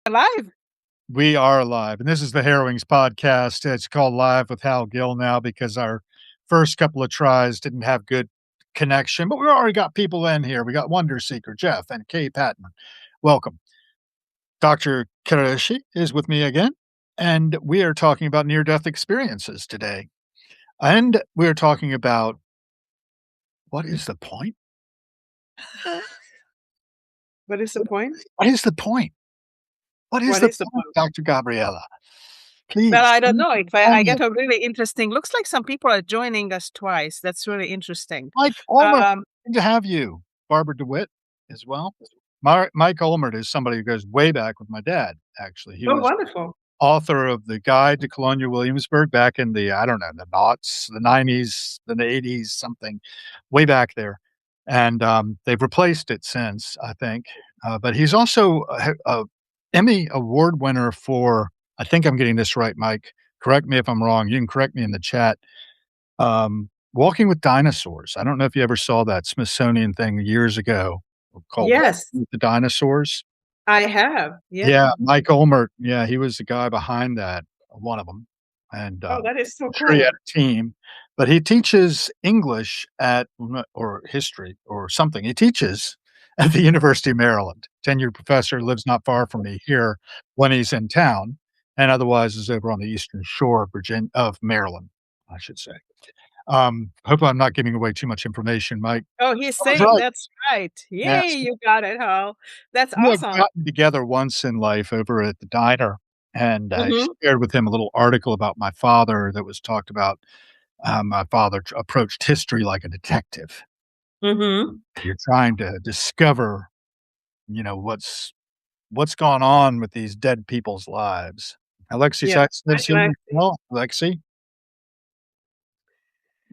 Alive. We are live, and this is the Harrowings podcast. It's called Live with Hal Gill now because our first couple of tries didn't have good connection, but we already got people in here. We got Wonder Seeker, Jeff, and Kay Patton. Welcome. Dr. Karashi is with me again, and we are talking about near death experiences today. And we are talking about what is the point? What is the point? What is the point? What is What the is the point, point? Dr. Gabriella? Well, Please I don't know. If tell I me. get a really interesting, looks like some people are joining us twice. That's really interesting. Mike Olmert, Um, good to have you. Barbara DeWitt as well. Mike Olmert is somebody who goes way back with my dad, actually. He oh, was wonderful. author of the Guide to Colonial Williamsburg back in the, I don't know, the aughts, the 90s, the 80s, something way back there. And they've replaced it since, I think. But he's also a Emmy Award winner for, I think I'm getting this right, Mike. Correct me if I'm wrong. You can correct me in the chat. Walking with Dinosaurs. I don't know if you ever saw that Smithsonian thing years ago called Yes, Walking with the Dinosaurs. I have. Yeah. Yeah, Mike Olmert. Yeah, he was the guy behind that, one of them, and, Oh, that is so I'm sure he had cool. a team, but he teaches English at or history or something. He teaches at the University of Maryland. Tenured professor, lives not far from me here when he's in town, and otherwise is over on the Eastern Shore of Maryland, I should say. Hope I'm not giving away too much information, Mike. Oh, he's I was saying right. that's right. Yay, Yes. you got it, Hal. That's We had awesome. gotten together once in life over at the diner, and I Mm-hmm. shared with him a little article about my father that was talked about. My father approached history like a detective. Mm-hmm. You're trying to discover, what's gone on with these dead people's lives. Alexi Yeah. Sykes Hi, lives here as Alexi. well. Alexi,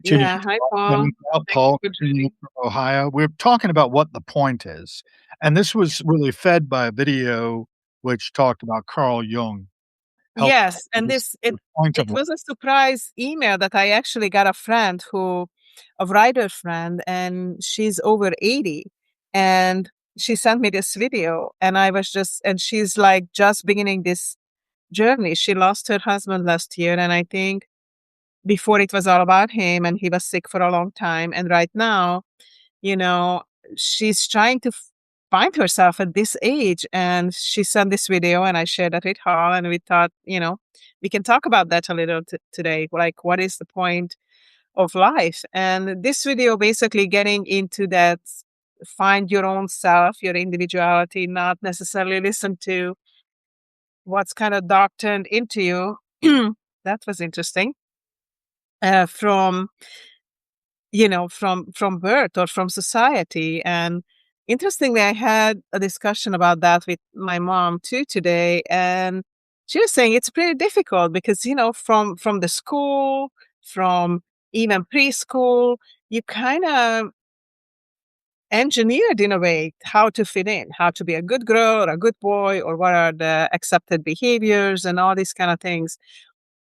tuning Yeah. in Hi, from Paul. Austin, out. Thank you Paul for tuning in joining. from Ohio. We're talking about what the point is, and this was really fed by a video which talked about Carl Jung help Yes, and this this it the point it of life. was a surprise email that I actually got a writer friend, and she's over 80, and she sent me this video, and she's like just beginning this journey. She lost her husband last year, and I think before it was all about him, and he was sick for a long time, and right now, you know, she's trying to find herself at this age. And she sent this video, and I shared that with her. And we thought, we can talk about that a little today. Like, what is the point of life? And this video basically getting into that find your own self, your individuality, not necessarily listen to what's kind of doctrined into you. That was interesting. From from birth or from society. And interestingly, I had a discussion about that with my mom too today, and she was saying it's pretty difficult because from the school, from even preschool, you kind of engineered in a way how to fit in, how to be a good girl or a good boy, or what are the accepted behaviors and all these kind of things.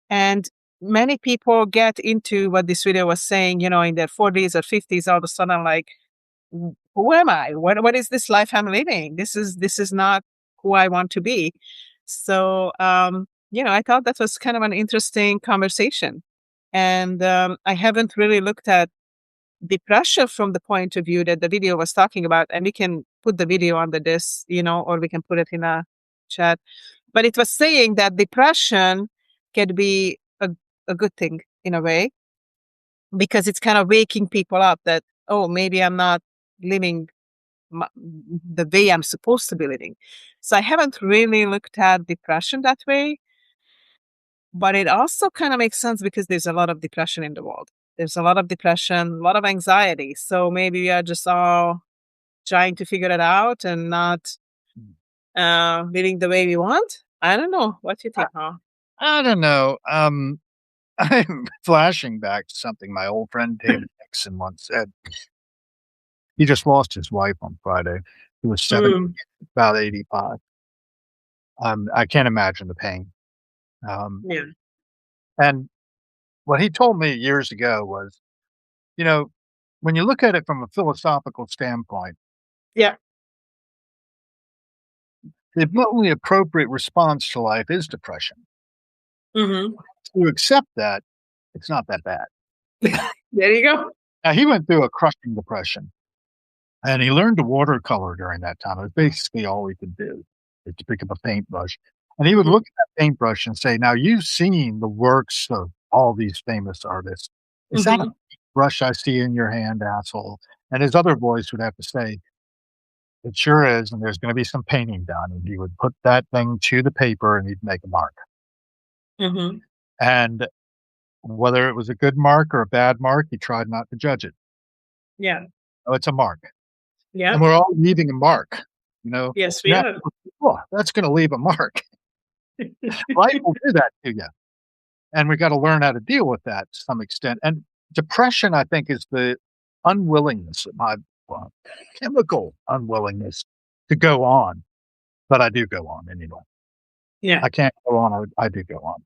And many people get into what this video was saying, in their 40s or 50s, all of a sudden, like, Who am I? What is this life I'm living? This is not who I want to be." So, I thought that was kind of an interesting conversation. And I haven't really looked at depression from the point of view that the video was talking about. And we can put the video under this, or we can put it in a chat. But it was saying that depression can be a good thing in a way, because it's kind of waking people up that, oh, maybe I'm not living the way I'm supposed to be living. So I haven't really looked at depression that way, but it also kind of makes sense because there's a lot of depression in the world. There's a lot of depression, a lot of anxiety. So maybe we are just all trying to figure it out and not living the way we want. I don't know. What do you I think, huh? I don't know, I'm flashing back to something my old friend David Nixon once said. He just lost his wife on Friday. He was 70, Mm, about 85. I can't imagine the pain. Um, yeah. and what he told me years ago was, you know, when you look at it from a philosophical standpoint, Yeah. the only appropriate response to life is depression. Mhm. To accept that, it's not that bad. There you go. Now, he went through a crushing depression, and he learned to watercolor during that time. It was basically all he could do, is to pick up a paintbrush, and he would Mhm, look at that paintbrush and say, "Now, you've seen the works of all these famous artists. Is that a mhm, brush I see in your hand, asshole?" And his other voice would have to say, "It sure is, and there's gonna be some painting done," and he would put that thing to the paper, and he'd make a mark. mhm. And whether it was a good mark or a bad mark, he tried not to judge it. Yeah. "Oh, it's a mark." And Yep. we're all leaving a mark, you know? Yes, we Now, are. oh, that's gonna leave a mark. Life will do that to you, and we gotta learn how to deal with that to some extent, and depression, I think, is the unwillingness, my well, chemical unwillingness to go on, but I do go on anyway. Yeah. I can't go on, I do go on.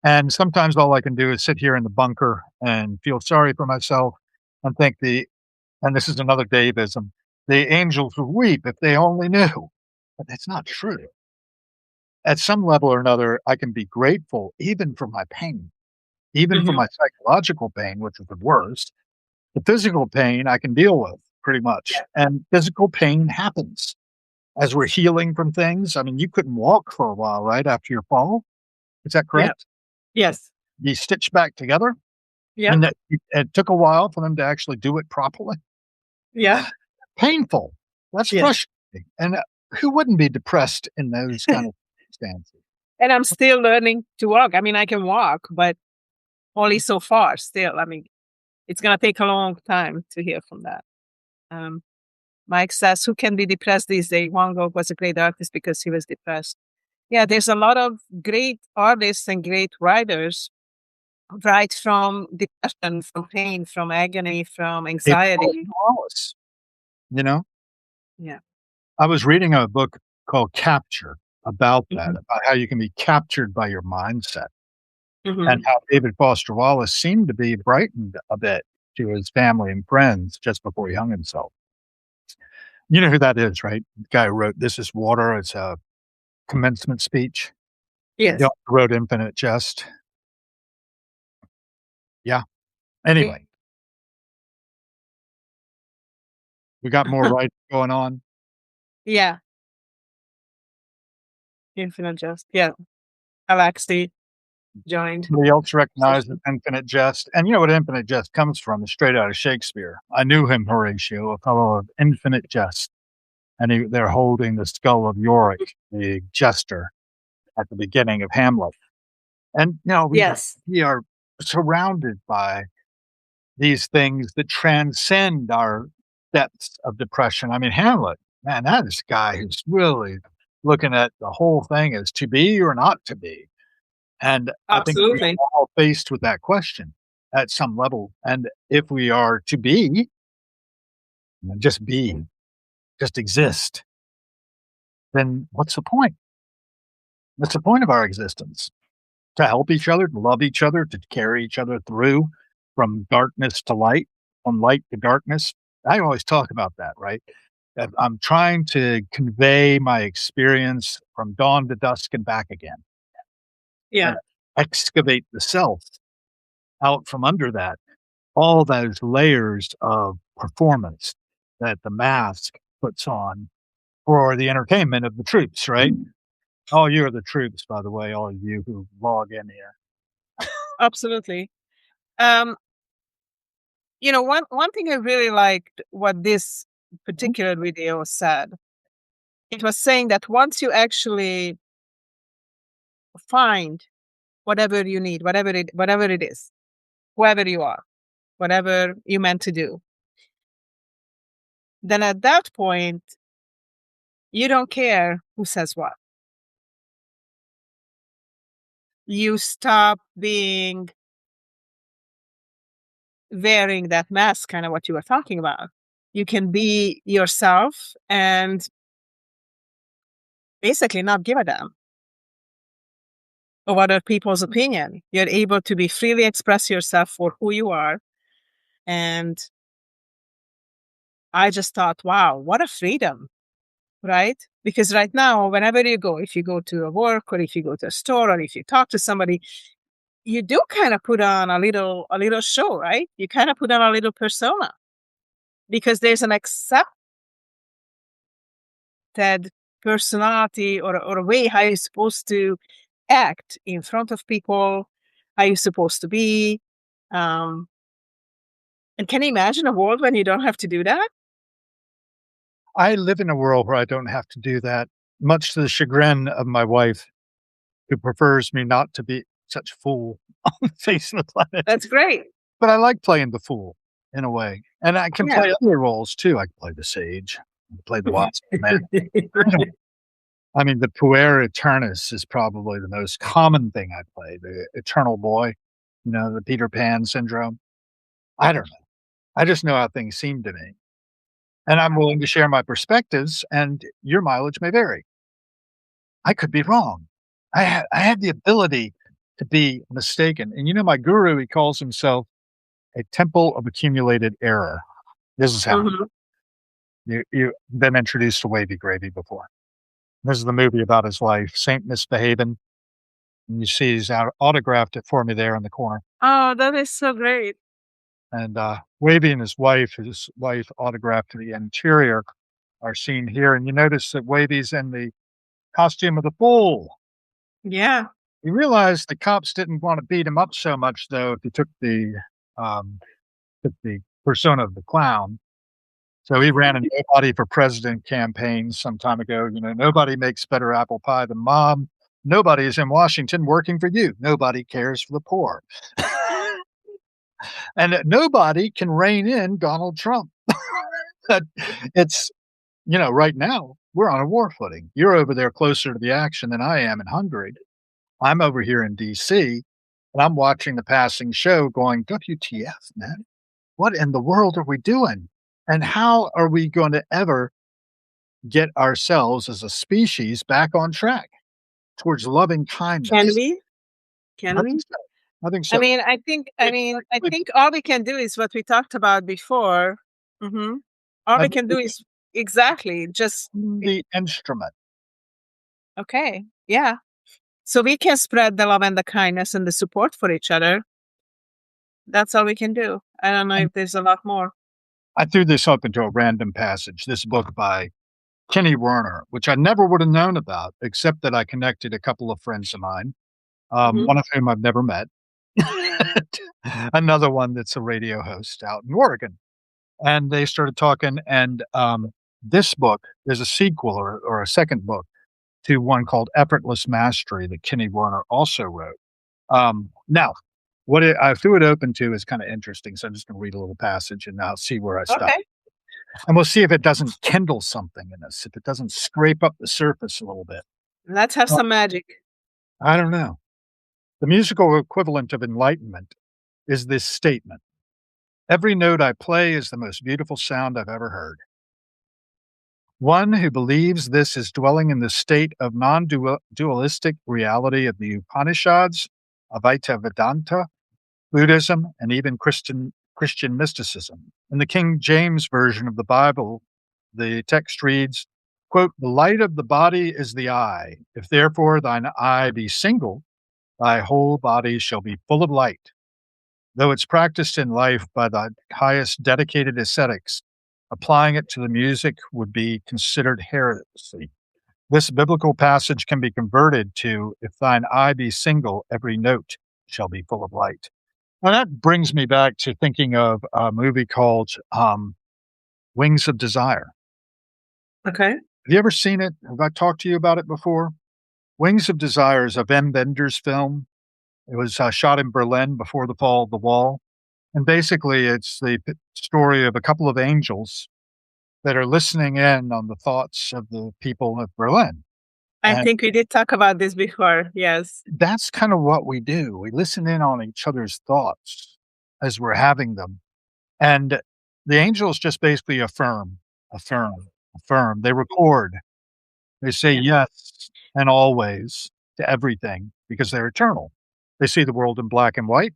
And sometimes all I can do is sit here in the bunker and feel sorry for myself and think and this is another Davism, the angels would weep if they only knew. But that's not true. At some level or another, I can be grateful even for my pain, even for Mhm. my psychological pain, which is the worst. The physical pain I can deal with pretty much. Yeah. And physical pain happens as we're healing from things. I mean, you couldn't walk for a while, right? After your fall. Is that Yeah. correct? Yes. You stitched back together Yep. and that it took a while for them to actually do it properly. Yep. Painful. That's Yes. frustrating. And who wouldn't be depressed in those kind of circumstances? And I'm still learning to walk. I mean, I can walk, but only so far still. I mean, it's gonna take a long time to heal from that. Um, Mike says, "Who can be depressed these days?" Van Gogh was a great artist because he was depressed. Yeah, there's a lot of great artists and great writers write from depression, from pain, from agony, from David Foster anxiety. Wallace, you know? Yeah. I was reading a book called Capture about that, Mhm. about how you can be captured by your mindset and Mhm. how David Foster Wallace seemed to be brightened a bit to his family and friends just before he hung himself. You know who that is, right? The guy who wrote This Is Water. It's a commencement speech. The Yes. author wrote Infinite Jest. Yeah. Anyway, we got more writing going on. Yeah. Infinite Jest. Yeah. Alexi joined Somebody else the recognizes session. Infinite Jest, and you know what Infinite Jest comes from? It's straight out of Shakespeare. I knew him, Horatio, a fellow of infinite jest, and they're holding the skull of Yorick, the jester, at the beginning of Hamlet. And you know, Yes. we are surrounded by these things that transcend our depths of depression. I mean, Hamlet, man, that is a guy who's really looking at the whole thing as to be or not to be. And I think we Absolutely. are all faced with that question at some level. And if we are to be, just exist, then what's the point? What's the point of our existence? To help each other, to love each other, to carry each other through from darkness to light, from light to darkness. I always talk about that, right? That I'm trying to convey my experience from dawn to dusk and back again and Yeah. excavate the self out from under that all those layers of performance that the mask puts on for the entertainment of the troops, right? All you are the troops, by the way, all of you who log in here. Absolutely. Um, one thing I really liked what this Mhm. particular video said. It was saying that once you actually find whatever you need, whatever it is, whoever you are, whatever you meant to do, then at that point, you don't care who says what. You stop being wearing that mask, kind of what you were talking about. You can be yourself and basically not give a damn of other people's opinion. You're able to be freely express yourself for who you are. And I just thought, wow, what a freedom. right? Because right now, whenever you go, if you go to a work or if you go to a store or if you talk to somebody, you do kind of put on a little show, right? You kind of put on a little persona because there's an accepted personality or a way how you're supposed to act in front of people, how you're supposed to be. Um, and can you imagine a world when you don't have to do that? I live in a world where I don't have to do that, much to the chagrin of my wife, who prefers me not to be such a fool on the face of the planet. That's great. But I like playing the fool in a way, and I can Yeah. play other roles too. I can play the sage, I can play the wise man. I mean, the puer aeternus is probably the most common thing I play, the eternal boy, the Peter Pan syndrome. I don't know. I just know how things seem to me, and I'm willing to share my perspectives, and your mileage may vary. I could be wrong. I have the ability to be mistaken, and my guru, he calls himself a temple of accumulated error. This is how Mhm. you've been introduced to Wavy Gravy before. This is the movie about his life, Saint Misbehavin', and you see he's autographed it for me there in the corner. Oh, that is so great. And, Wavy and his wife autographed the interior are seen here, and you notice that Wavy's in the costume of the fool. Yeah. He realized the cops didn't wanna beat him up so much, though, if he um, took the persona of the clown. So he ran a nobody for president campaign some time ago. Nobody makes better apple pie than mom. Nobody is in Washington working for you. Nobody cares for the poor. And nobody can rein in Donald Trump. That it's, right now we're on a war footing. You're over there closer to the action than I am in Hungary. I'm over here in DC and I'm watching the passing show going, WTF, man? What in the world are we doing? And how are we going to ever get ourselves as a species back on track towards loving Can kindness? we? I Can think we? so. I think I so. mean, I think I It mean, I actually think all we can do is what we talked about before. Mhm. All I we think can do is exactly just I the instrument. okay. Yeah. So we can spread the love and the kindness and the support for each other. That's all we can do. I don't know And if there's a lot more. I threw this up into a random passage, this book by Kenny Werner, which I never would have known about, except that I connected a couple of friends of mine, Mhm. one of whom I've never met. Another one that's a radio host out in Oregon. And they started talking, and this book, there's a sequel or a second book to one called Effortless Mastery that Kenny Werner also wrote. Now, I threw it open to is kind of interesting, so I'm just going to read a little passage and I'll see where I stop. Okay. And we'll see if it doesn't kindle something in us, if it doesn't scrape up the surface a little bit. Let's have Well, some magic. I don't know. The musical equivalent of enlightenment is this statement: every note I play is the most beautiful sound I've ever heard. One who believes this is dwelling in the state of non dualistic reality of the Upanishads, Advaita Vedanta, Buddhism, and even Christian mysticism. In the King James Version of the Bible, the text reads, quote, "The light of the body is the eye. If therefore thine eye be single, thy whole body shall be full of light. Though it's practiced in life by the highest dedicated ascetics, applying it to the music would be considered heresy. This biblical passage can be converted to, if thine eye be single, every note shall be full of light." Well, that brings me back to thinking of a movie called Wings of Desire. Okay. Have you ever seen it? Have I talked to you about it before? Wings of Desire is a Wim Wenders film. It was shot in Berlin before the fall of the wall. And basically, it's the story of a couple of angels that are listening in on the thoughts of the people of Berlin. I And think we did talk about this before. Yes. that's kind of what we do. We listen in on each other's thoughts as we're having them. And the angels just basically affirm, affirm. They record. They say Yeah. yes and always to everything because they're eternal. They see the world in black and white.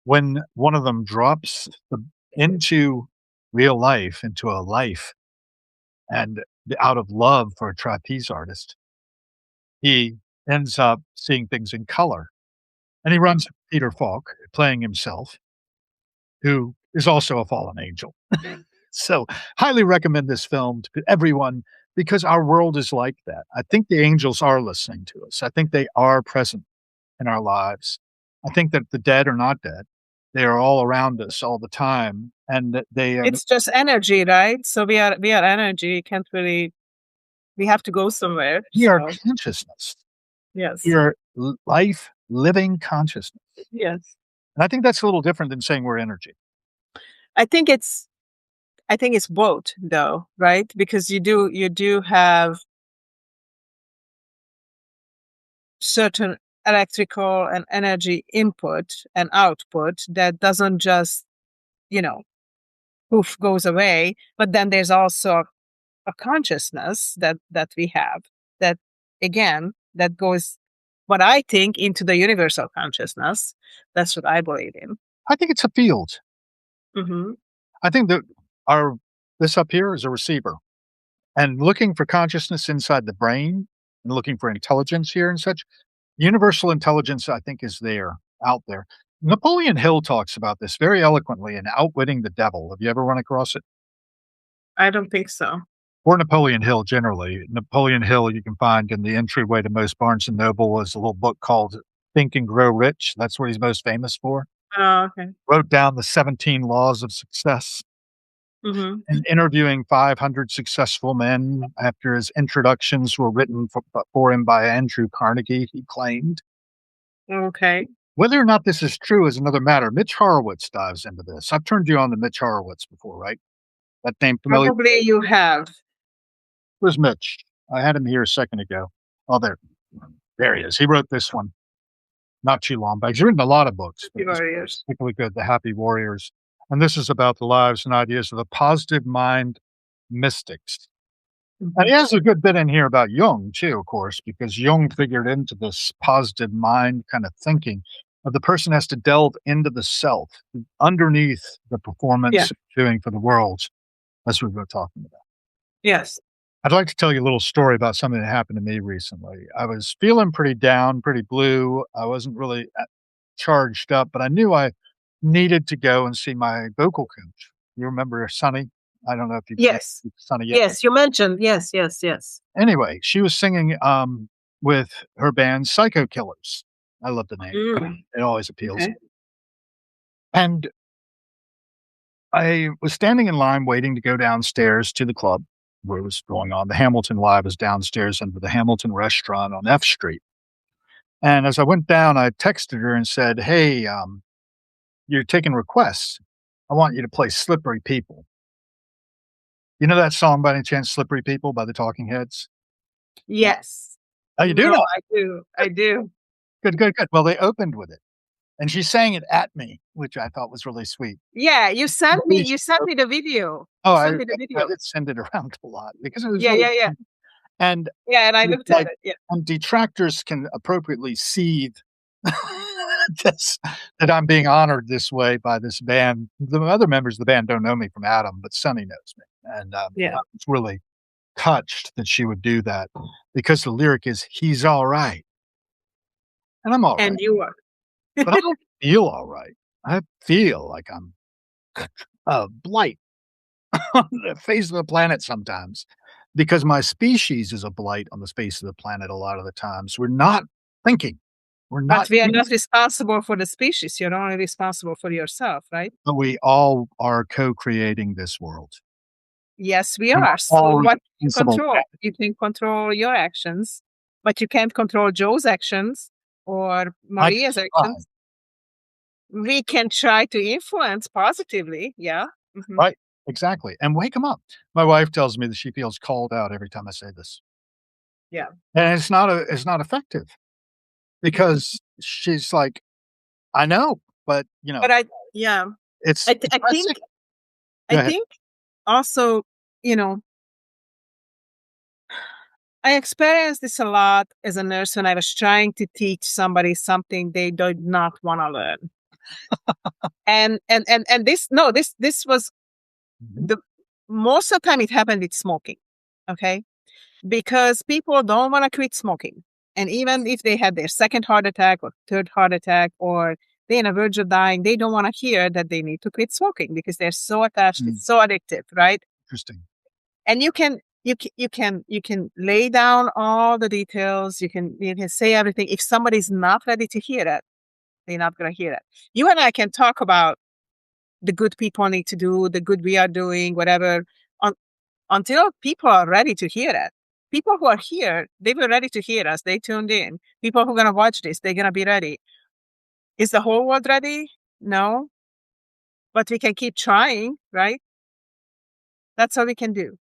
When one of them drops into real life, into a life, and out of love for a trapeze artist, he ends up seeing things in color. And he runs Peter Falk, playing himself, who is also a fallen angel. So, highly recommend this film to everyone because our world is like that. I think the angels are listening to us. I think they are present in our lives. I think that the dead are not dead. They are all around us all the time, and that they are It's just energy, right? So we are energy. Can't really. We have to go somewhere. we are So consciousness. We yes, are life living consciousness. yes. And I think that's a little different than saying we're energy. I think it's. I think it's both, though, right? Because you do have certain electrical and energy input and output that doesn't just you know poof goes away, but then there's also a consciousness that we have that again that goes what I think into the universal consciousness. That's what I believe in. I think it's a field. Hmm. I think that our this up here is a receiver. And looking for consciousness inside the brain and looking for intelligence here and such, universal intelligence, I think, is there, out there. Napoleon Hill talks about this very eloquently in Outwitting the Devil. Have you ever run across it? I don't think so. Or Napoleon Hill generally. Napoleon Hill, you can find in the entryway to most Barnes and Noble, is a little book called Think and Grow Rich. That's what he's most famous for. Oh, okay. Wrote down the 17 laws of success Hmm. and interviewing 500 successful men after his introductions were written for him by Andrew Carnegie, he claimed. Okay. Whether or not this is true is another matter. Mitch Horowitz dives into this. I've turned you on to Mitch Horowitz before, right? That name familiar? Probably you have. Where's Mitch? I had him here a second ago. Oh, there. There he is. He wrote this one not too long back. He's written a lot of books, but this one is Warriors. particularly good, The Happy Warriors. And this is about the lives and ideas of the positive mind mystics. And he Hmm. has a good bit in here about Jung too, of course, because Jung figured into this positive mind kind of thinking of the person has to delve into the self underneath the Yeah. performance doing for the world. That's what we're talking about. Yes. I'd like to tell you a little story about something that happened to me recently. I was feeling pretty down, pretty blue. I wasn't really charged up, but I knew I needed to go and see my vocal coach. You remember Sunny? I don't know if you've met Yes. Sunny yet. Yes. You mentioned. Yes. Yes. Yes. Anyway, she was singing, with her band Psycho Killers. I love the name. Mm. It always appeals. Okay. And I was standing in line waiting to go downstairs to the club where it was going on. The Hamilton Live is downstairs under the Hamilton Restaurant on F Street. And as I went down, I texted her and said, "Hey, you're taking requests. I want you to play Slippery People." You know that song by any chance, Slippery People by the Talking Heads? Yes. Oh, you do No, know? I do. I do. Good, good, good. Well, they opened with it. And she sang it at me, which I thought was really sweet. Yeah, you sent me Really you sent me the video. Oh, You I sent me the I video. did send it around a lot because it was Yeah, really yeah, yeah. and Yeah, and I it's looked at like it. Yeah. and detractors can appropriately seethe this that I'm being honored this way by this band. The other members of the band don't know me from Adam, but Sonny knows me, and, I Yeah. was really touched that she would do that because the lyric is, "He's alright," and I'm alright, And you are. but I don't feel alright. I feel like I'm a blight on the face of the planet sometimes because my species is a blight on the face of the planet a lot of the times. We're not thinking. We're But not we are feeling, not responsible for the species. You're only responsible for yourself, right? but we all are co-creating this world. Yes, we We are are. So all what you responsible. control? You can control your actions, but you can't control Joe's actions or I Maria's try, actions. We can try to influence positively. Yeah. Hmm. right? Exactly, and wake them up. My wife tells me that she feels called out every time I say this, Yeah. and it's not effective Hmm. because she's like, "I know, but, But yeah, it's I depressing." think, Go I ahead. think also, you know, I experienced this a lot as a nurse when I was trying to teach somebody something they did not want to learn. And this no, this was Mhm. the most of the time it happened with smoking. Okay. Because people don't want to quit smoking. And even if they had their second heart attack or third heart attack or they're on the verge of dying, they don't want to hear that they need to quit smoking because they're so attached. Mm, It's so addictive, right? interesting. And you can lay down all the details. You can say everything. If somebody's not ready to hear it, they're not going to hear it. You and I can talk about the good people need to do, the good we are doing, whatever, un- until people are ready to hear it. People who are here, they were ready to hear us. They tuned in. People who are going to watch this, they're going to be ready. Is the whole world ready? No, but we can keep trying, right? That's all we can do.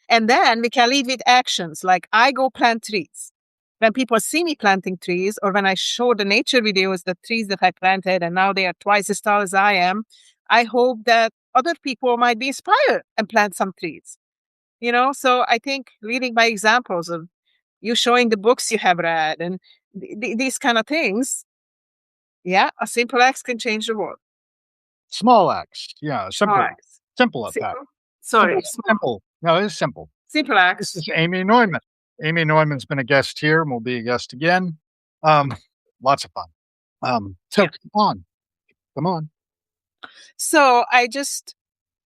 And then we can lead with actions like I go plant trees. When people see me planting trees, or when I show the nature videos, the trees that I planted, and now they are twice as tall as I am, I hope that other people might be inspired and plant some trees. So I think leading by examples of you showing the books you have read and these kind of things, yeah, a simple act can change the world. Small acts. Yeah, Small simple. acts. Simple at that. Simple. Sorry, small. Simple. No, it's simple. Simple This acts. is Amy Neumann. Amy Neumann's been a guest here and will be a guest again. Um, lots of fun. So Yeah. come on. Come on. So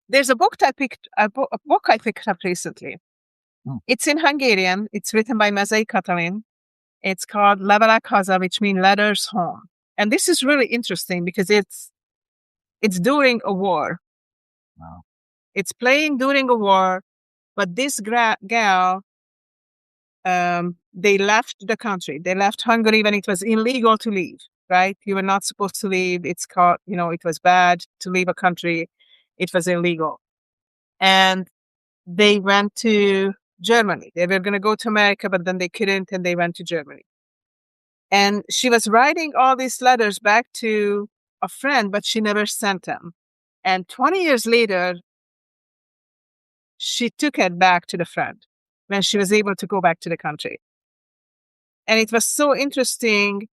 there's a book that a book I picked up recently. Mm, It's in Hungarian. It's written by Mezei Katalin. It's called Levelek Haza, which means letters home. And this is really interesting because it's during a war. wow. It's playing during a war, but this gal, they left the country. They left Hungary when it was illegal to leave, right? You were not supposed to leave. It's called, it was bad to leave a country. It was illegal. And they went to Germany. They were going to go to America, but then they couldn't, and they went to Germany. And she was writing all these letters back to a friend, but she never sent them. And 20 years later, she took it back to the friend when she was able to go back to the country. And it was so interesting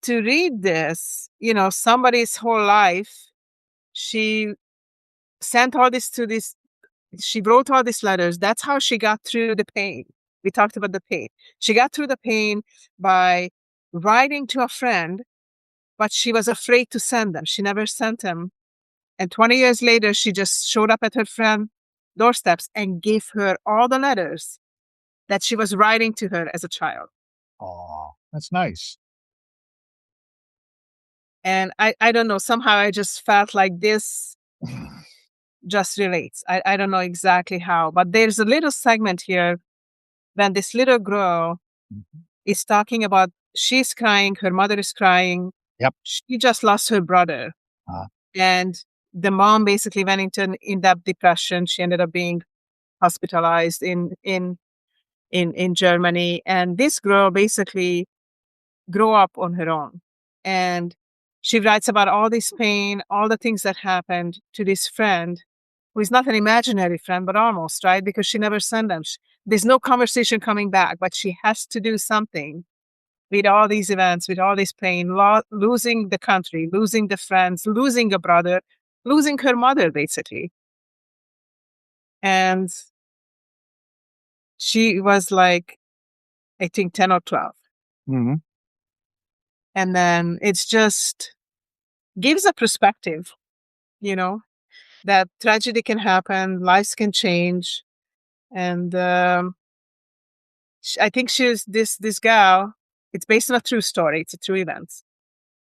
to read this, somebody's whole life. She sent all this to this, she wrote all these letters. That's how she got through the pain. We talked about the pain. She got through the pain by writing to a friend, but she was afraid to send them. She never sent them. And 20 years later, she just showed up at her friend's doorsteps and gave her all the letters that she was writing to her as a child. Oh, that's nice. And I don't know, somehow I just felt like this just relates. I don't know exactly how, but there's a little segment here when this little girl Mhm. is talking about she's crying, her mother is crying. Yep. She just lost her brother. Uh, And the mom basically went into an in-depth depression. She ended up being hospitalized in Germany. And this girl basically grew up on her own. And she writes about all this pain, all the things that happened to this friend, who is not an imaginary friend, but almost, right? Because she never sent them. There's no conversation coming back, but she has to do something with all these events, with all this pain, losing the country, losing the friends, losing a brother, losing her mother, basically. And she was like, I think 10 or 12. mhm. And then it's just gives a perspective, you know, that tragedy can happen, lives can change. And I think she's this gal. It's based on a true story. It's a true event.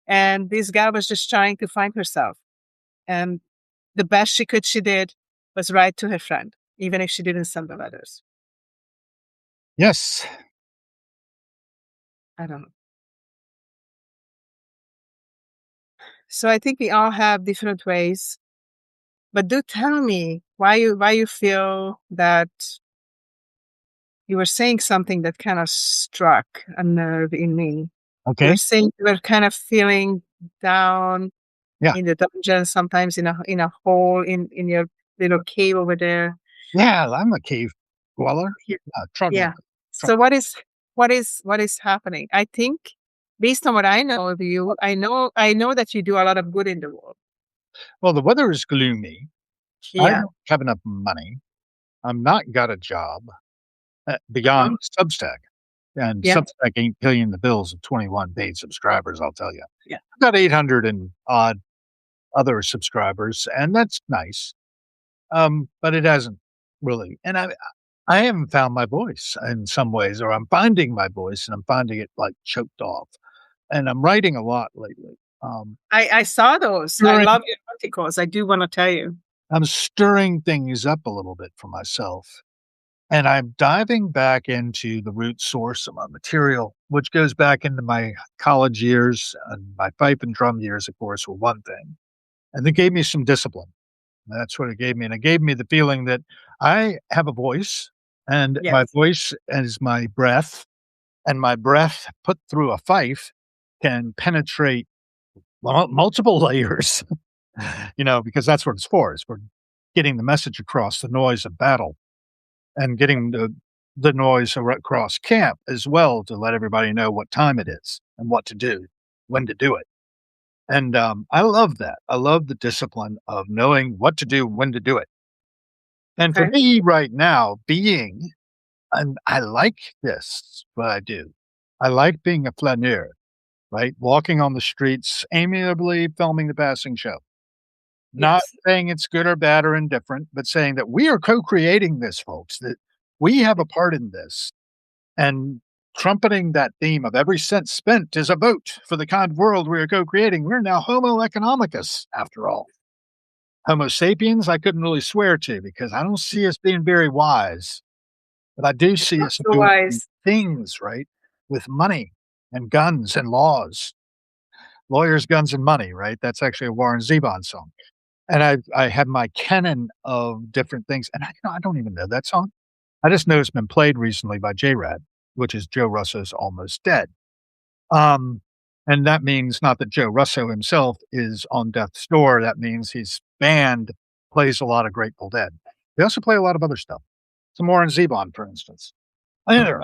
And this gal was just trying to find herself. And the best she could, she did, was write to her friend, even if she didn't send the letters. Yes. I don't know. So I think we all have different ways. But do tell me why you feel that you were saying something that kind of struck a nerve in me. You were Okay. saying you were kind of feeling down Yeah. in the dungeon, sometimes in a hole in your little cave over there. Yeah. I'm a cave dweller. Yeah. Troglodyte. Yeah. So what is happening? I think based on what I know of you, I know that you do a lot of good in the world. Well, the weather is gloomy. I Yeah. don't have enough money. I'm not got a job, beyond Uh-huh. Substack, and Yeah. Substack ain't paying the bills of 21 paid subscribers, I'll tell you. Yeah. I've got 800 and odd other subscribers, and that's nice, but it hasn't really and I haven't found my voice in some ways, or I'm finding my voice, and I'm finding it, like, choked off, and I'm writing a lot lately, I saw those. I stirring love your articles. I do want to tell you. I'm stirring things up a little bit for myself. And I'm diving back into the root source of my material, which goes back into my college years and my pipe and drum years, of course, were one thing. And it gave me some discipline. That's what it gave me. And it gave me the feeling that I have a voice, and my Yes. voice is my breath, and my breath put through a fife can penetrate multiple layers, because that's what it's for, is for getting the message across the noise of battle and getting the noise across camp as well to let everybody know what time it is and what to do, when to do it. And I love that. I love the discipline of knowing what to do, when to do it. And for Okay. me right now, and I like this, what I do. I like being a flaneur, right? Walking on the streets, amiably filming the passing show. Not Yes. saying it's good or bad or indifferent, but saying that we are co-creating this, folks, that we have a part in this. And trumpeting that theme of every cent spent is a vote for the kind of world we are co-creating. We're now Homo economicus, after all. Homo sapiens, I couldn't really swear to because I don't see us being very wise, but I do see Not us so doing wise. things, right? With money and guns and laws. Lawyers, guns, and money, right? That's actually a Warren Zevon song. And I have my canon of different things, and I don't even know that song. I just know it's been played recently by J-Rad, which is Joe Russo's Almost Dead. Um, and that means not that Joe Russo himself is on death's door, that means his band plays a lot of Grateful Dead. They also play a lot of other stuff. Some Warren Zevon, for instance. I don't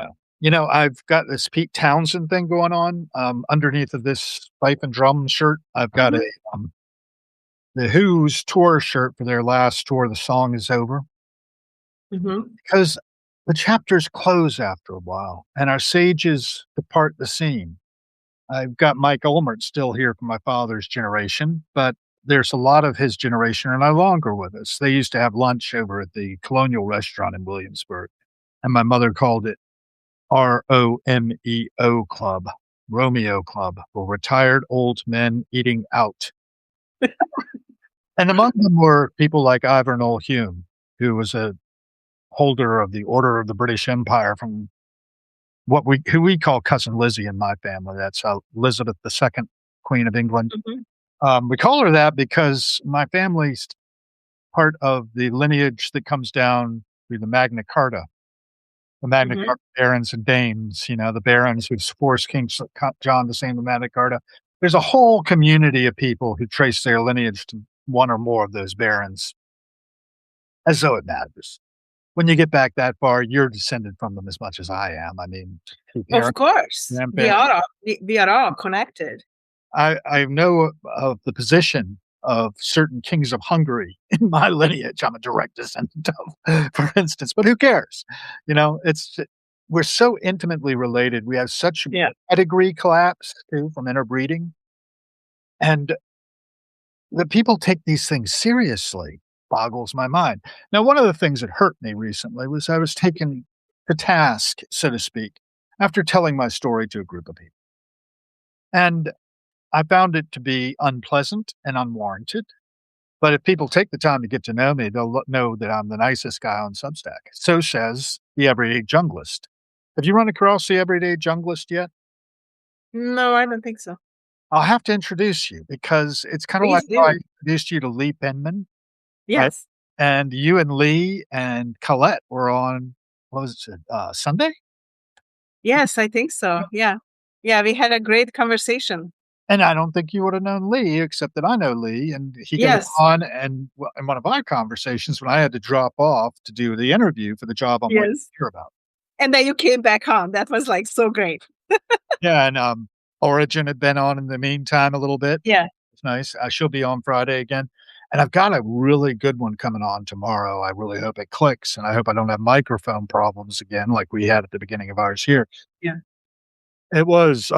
know. I've got this Pete Townsend thing going on, underneath of this pipe and drum shirt. I've got Mhm. um, the Who's tour shirt for their last tour, The Song Is Over. Mhm. Because the chapters close after a while, and our sages depart the scene. I've got Mike Olmert still here from my father's generation, but there's a lot of his generation are no longer with us. They used to have lunch over at the Colonial Restaurant in Williamsburg, and my mother called it ROMEO Club, Romeo Club, for retired old men eating out. And among them were people like Ivor Noel Hume, who was a holder of the Order of the British Empire from who we call Cousin Lizzie in my family. That's Elizabeth II, Queen of England. Mhm. We call her that because my family's part of the lineage that comes down through the Magna Carta. The Magna Mhm. Carta barons and dames, the barons who forced John to sign the Magna Carta. There's a whole community of people who trace their lineage to one or more of those barons, as though it matters. When you get back that far, you're descended from them as much as I am. I mean, two Of parents, course. grandparents. We are all connected. I know of the position of certain kings of Hungary in my lineage. I'm a direct descendant of, for instance, but who cares? It's we're so intimately related. We have such Yeah. pedigree collapse too from interbreeding, and the people take these things seriously boggles my mind. Now, one of the things that hurt me recently was I was taken to task, so to speak, after telling my story to a group of people. And I found it to be unpleasant and unwarranted. But if people take the time to get to know me, they'll know that I'm the nicest guy on Substack. So says the Everyday Junglist. Have you run across the Everyday Junglist yet? No, I don't think so. I'll have to introduce you because it's kind of like Please how I do. introduced you to Lee Penman, right? Yes. And you and Lee and Colette were on, what was it, Sunday? Yes, I think so. Yeah. Yeah, we had a great conversation. And I don't think you would have known Lee, except that I know Lee, and he got Yes. on, and in one of our conversations, when I had to drop off to do the interview for the job I'm waiting Yes. to hear about. And then you came back home. That was, like, so great. Yeah, and, Origin had been on in the meantime a little bit. Yeah. It's nice. She'll be on Friday again. And I've got a really good one coming on tomorrow. I really hope it clicks, and I hope I don't have microphone problems again like we had at the beginning of ours here. Yeah. It was,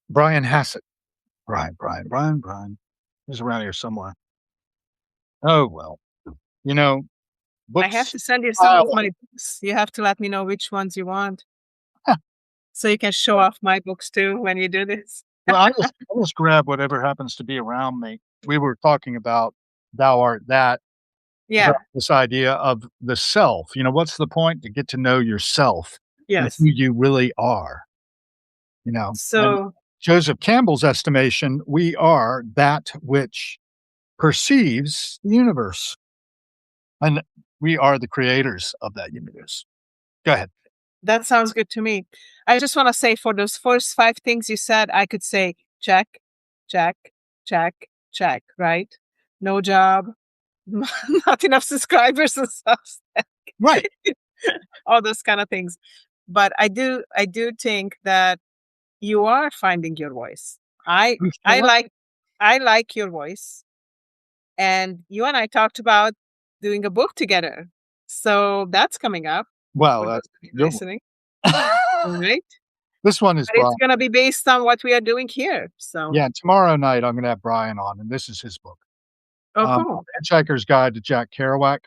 Brian Hassett. Brian. He's around here somewhere. Oh, well. You know, I have books to send you some of Iowa. my books. You have to let me know which ones you want so you can show off my books too when you do this. Well, I just grab whatever happens to be around me. We were talking about "Thou art that," about Yeah. this idea of the self. What's the point? To get to know yourself and who Yes. you really are, and So Joseph Campbell's estimation, we are that which perceives the universe, and we are the creators of that universe. Go ahead. that sounds good to me. I just want to say for those first five things you said, I could say check, check, check, check, right? No job, not enough subscribers and stuff, Right. all those kind of things. But I do think that you are finding your voice. I You I sure are. like I like your voice, and you and I talked about doing a book together. So that's coming up Well, for those that's of you a good listening, one. right? This one is But it's Brian. gonna be based on what we are doing here. So, Yeah, tomorrow night, I'm gonna have Brian on, and this is his book, oh, cool. Hitchhiker's Guide to Jack Kerouac,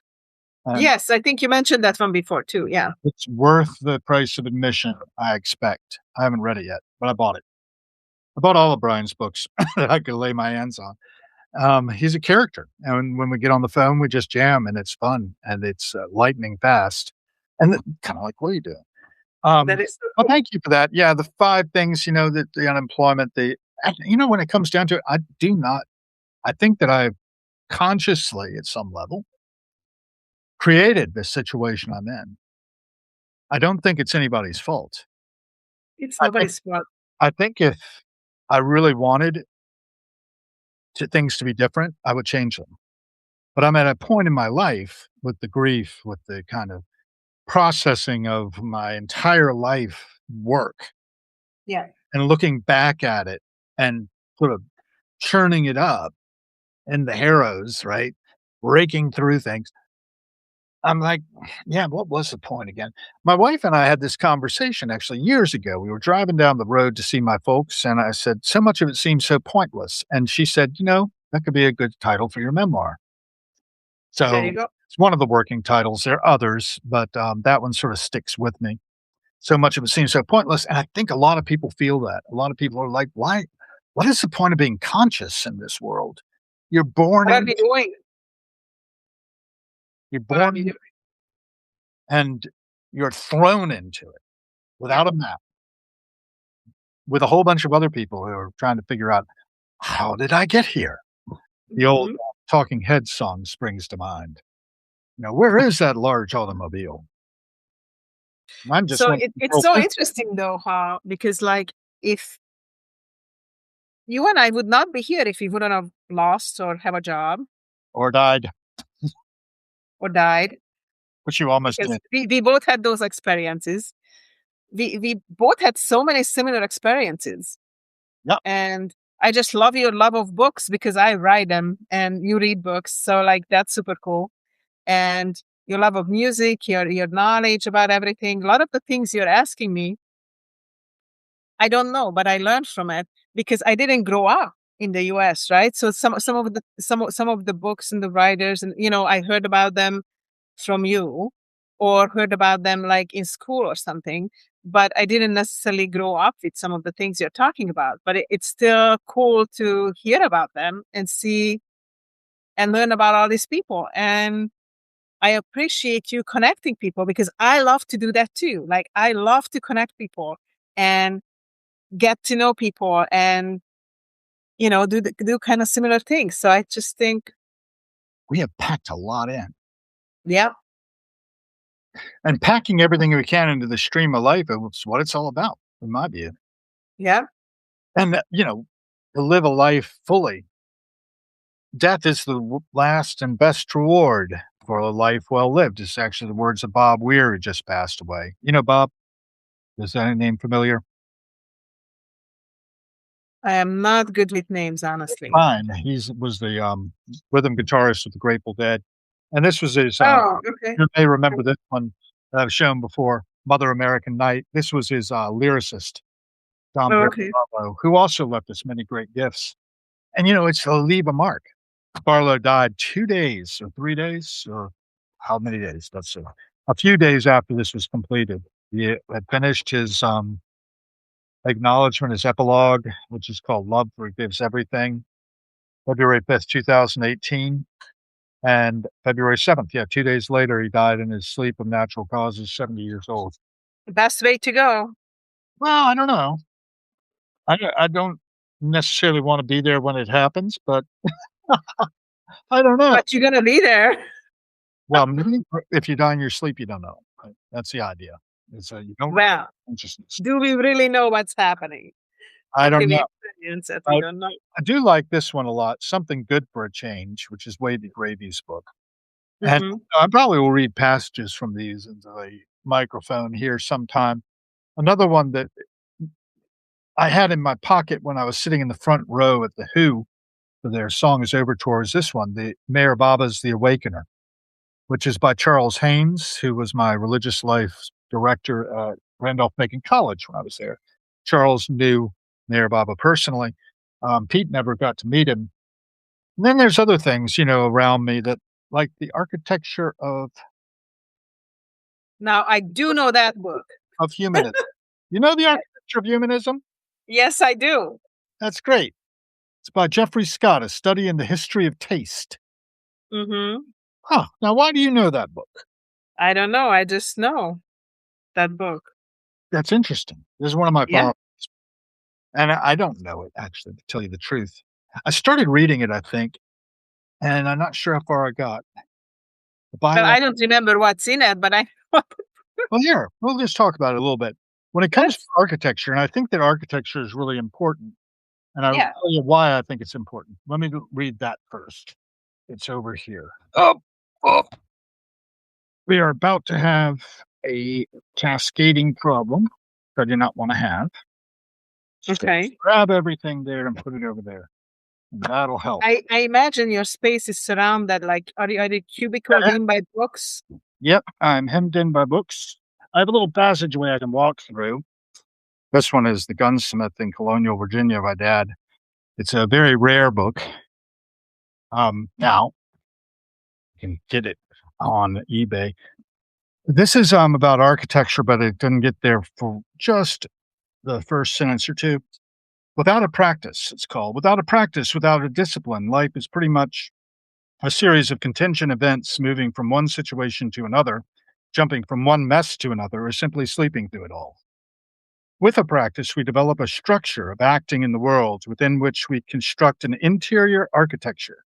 and Yes, I think you mentioned that one before too. Yeah, it's worth the price of admission, I expect. I haven't read it yet, but I bought it. I bought all of Brian's books that I could lay my hands on. He's a character, and when we get on the phone, we just jam, and it's fun, and it's, lightning fast, and kinda like what are you doing? that Um, is so well, cool. thank you for that. Yeah, the 5 things, that the unemployment, when it comes down to it, I think that I've consciously, at some level, created this situation I'm in. I don't think it's anybody's fault. It's I think nobody's fault. I think if I really wanted things to be different, I would change them. But I'm at a point in my life with the grief, with the kind of processing of my entire life work Yeah. and looking back at it and sort of churning it up in the harrows, right? Raking through things. I'm like, yeah, what was the point again? My wife and I had this conversation actually years ago. We were driving down the road to see my folks, and I said, so much of it seems so pointless. And she said, that could be a good title for your memoir. There you So go. it's one of the working titles. There are others, but that one sort of sticks with me. So much of it seems so pointless. And I think a lot of people feel that. A lot of people are like, why? What is the point of being conscious in this world? You're born What are in, we doing? you're What are we born doing? and you're thrown into it Yeah. without a map with a whole bunch of other people who are trying to figure out, how did I get here? The old Mhm. Talking Heads song springs to mind. Where is that large automobile? Mine just So went it's real so fast interesting though, how because like if you and I would not be here if we wouldn't have lost or have a job or died, or died, which you almost because did. we both had those experiences. We both had so many similar experiences. Yep. And I just love your love of books because I write them and you read books. So like that's super cool. And your love of music, your knowledge about everything. A lot of the things you're asking me, I don't know, but I learned from it because I didn't grow up in the US, right? So some of the books and the writers and I heard about them from you or heard about them like in school or something, but I didn't necessarily grow up with some of the things you're talking about. But it's still cool to hear about them and see and learn about all these people. And I appreciate you connecting people because I love to do that too. Like I love to connect people and get to know people and do kind of similar things. So I just think, We have packed a lot in. yeah, And packing everything we can into the stream of life is what it's all about, in my view. yeah, And, to live a life fully. Death is the last and best reward for a life well lived. It's actually the words of Bob Weir, who just passed away. You know Bob? Is that name familiar? I am not good with names, honestly. Fine. He's was the, rhythm guitarist with the Grateful Dead, and this was his, Oh, okay. you may remember this one that I've shown before, Mother American Night. This was his, lyricist, Don Oh, okay. Barlow, who also left us many great gifts. And, it's to leave a mark. Barlow died 2 days or 3 days, or how many days? Let's see. A few days after this was completed. He had finished his, acknowledgement, his epilogue, which is called Love Forgives Everything, February 5th, 2018, and February 7th, yeah, 2 days later, he died in his sleep of natural causes, 70 years old. Best way to go. Well, I don't know. I don't necessarily wanna be there when it happens, but I don't know. But you're gonna be there. Well, maybe if you die in your sleep, you don't know, right? That's the idea. It's, you don't Well, consciousness. do we really know what's happening? I don't Until we know. experience it, we I don't know. I do like this one a lot, Something Good for a Change, which is Wade Gravy's book, and Mhm. I probably will read passages from these into the microphone here sometime. Another one that I had in my pocket when I was sitting in the front row at the Who for their Song is Over tour is this one, the Mayor Baba's The Awakener, which is by Charles Haynes, who was my religious life director at Randolph-Macon College when I was there. Charles knew Mayor Baba personally. Pete never got to meet him. And then there's other things, around me that like the architecture Now I do know that book. of humanism. You know the Yeah. architecture of humanism? Yes, I do. That's great. It's by Jeffrey Scott, A Study in the History of Taste. Mhm. Huh. Now, why do you know that book? I don't know, I just know that book. That's interesting. This is one of my Yeah, favorites, and I don't know it actually, to tell you the truth. I started reading it, I think, and I'm not sure how far I got. The but bylaw. I don't remember what's in it, but I Well, here we'll just talk about it a little bit. When it comes to that's architecture, and I think that architecture is really important, and I will yeah. tell you why I think it's important. Let me read that first. It's over here. Oh, we are about to have a cascading problem that I do not want to have. So Okay. grab everything there and put it over there. And that'll help. I imagine your space is surrounded, like, are you cubicled in by books? Yep, I'm hemmed in by books. I have a little passageway I can walk through. This one is The Gunsmith in Colonial Virginia by Dad. It's a very rare book. Now you can get it on eBay. This is about architecture, but it didn't get there for just the first sentence or two. Without a practice, it's called. Without a practice, without a discipline, life is pretty much a series of contingent events moving from one situation to another, jumping from one mess to another, or simply sleeping through it all. With a practice, we develop a structure of acting in the world within which we construct an interior architecture,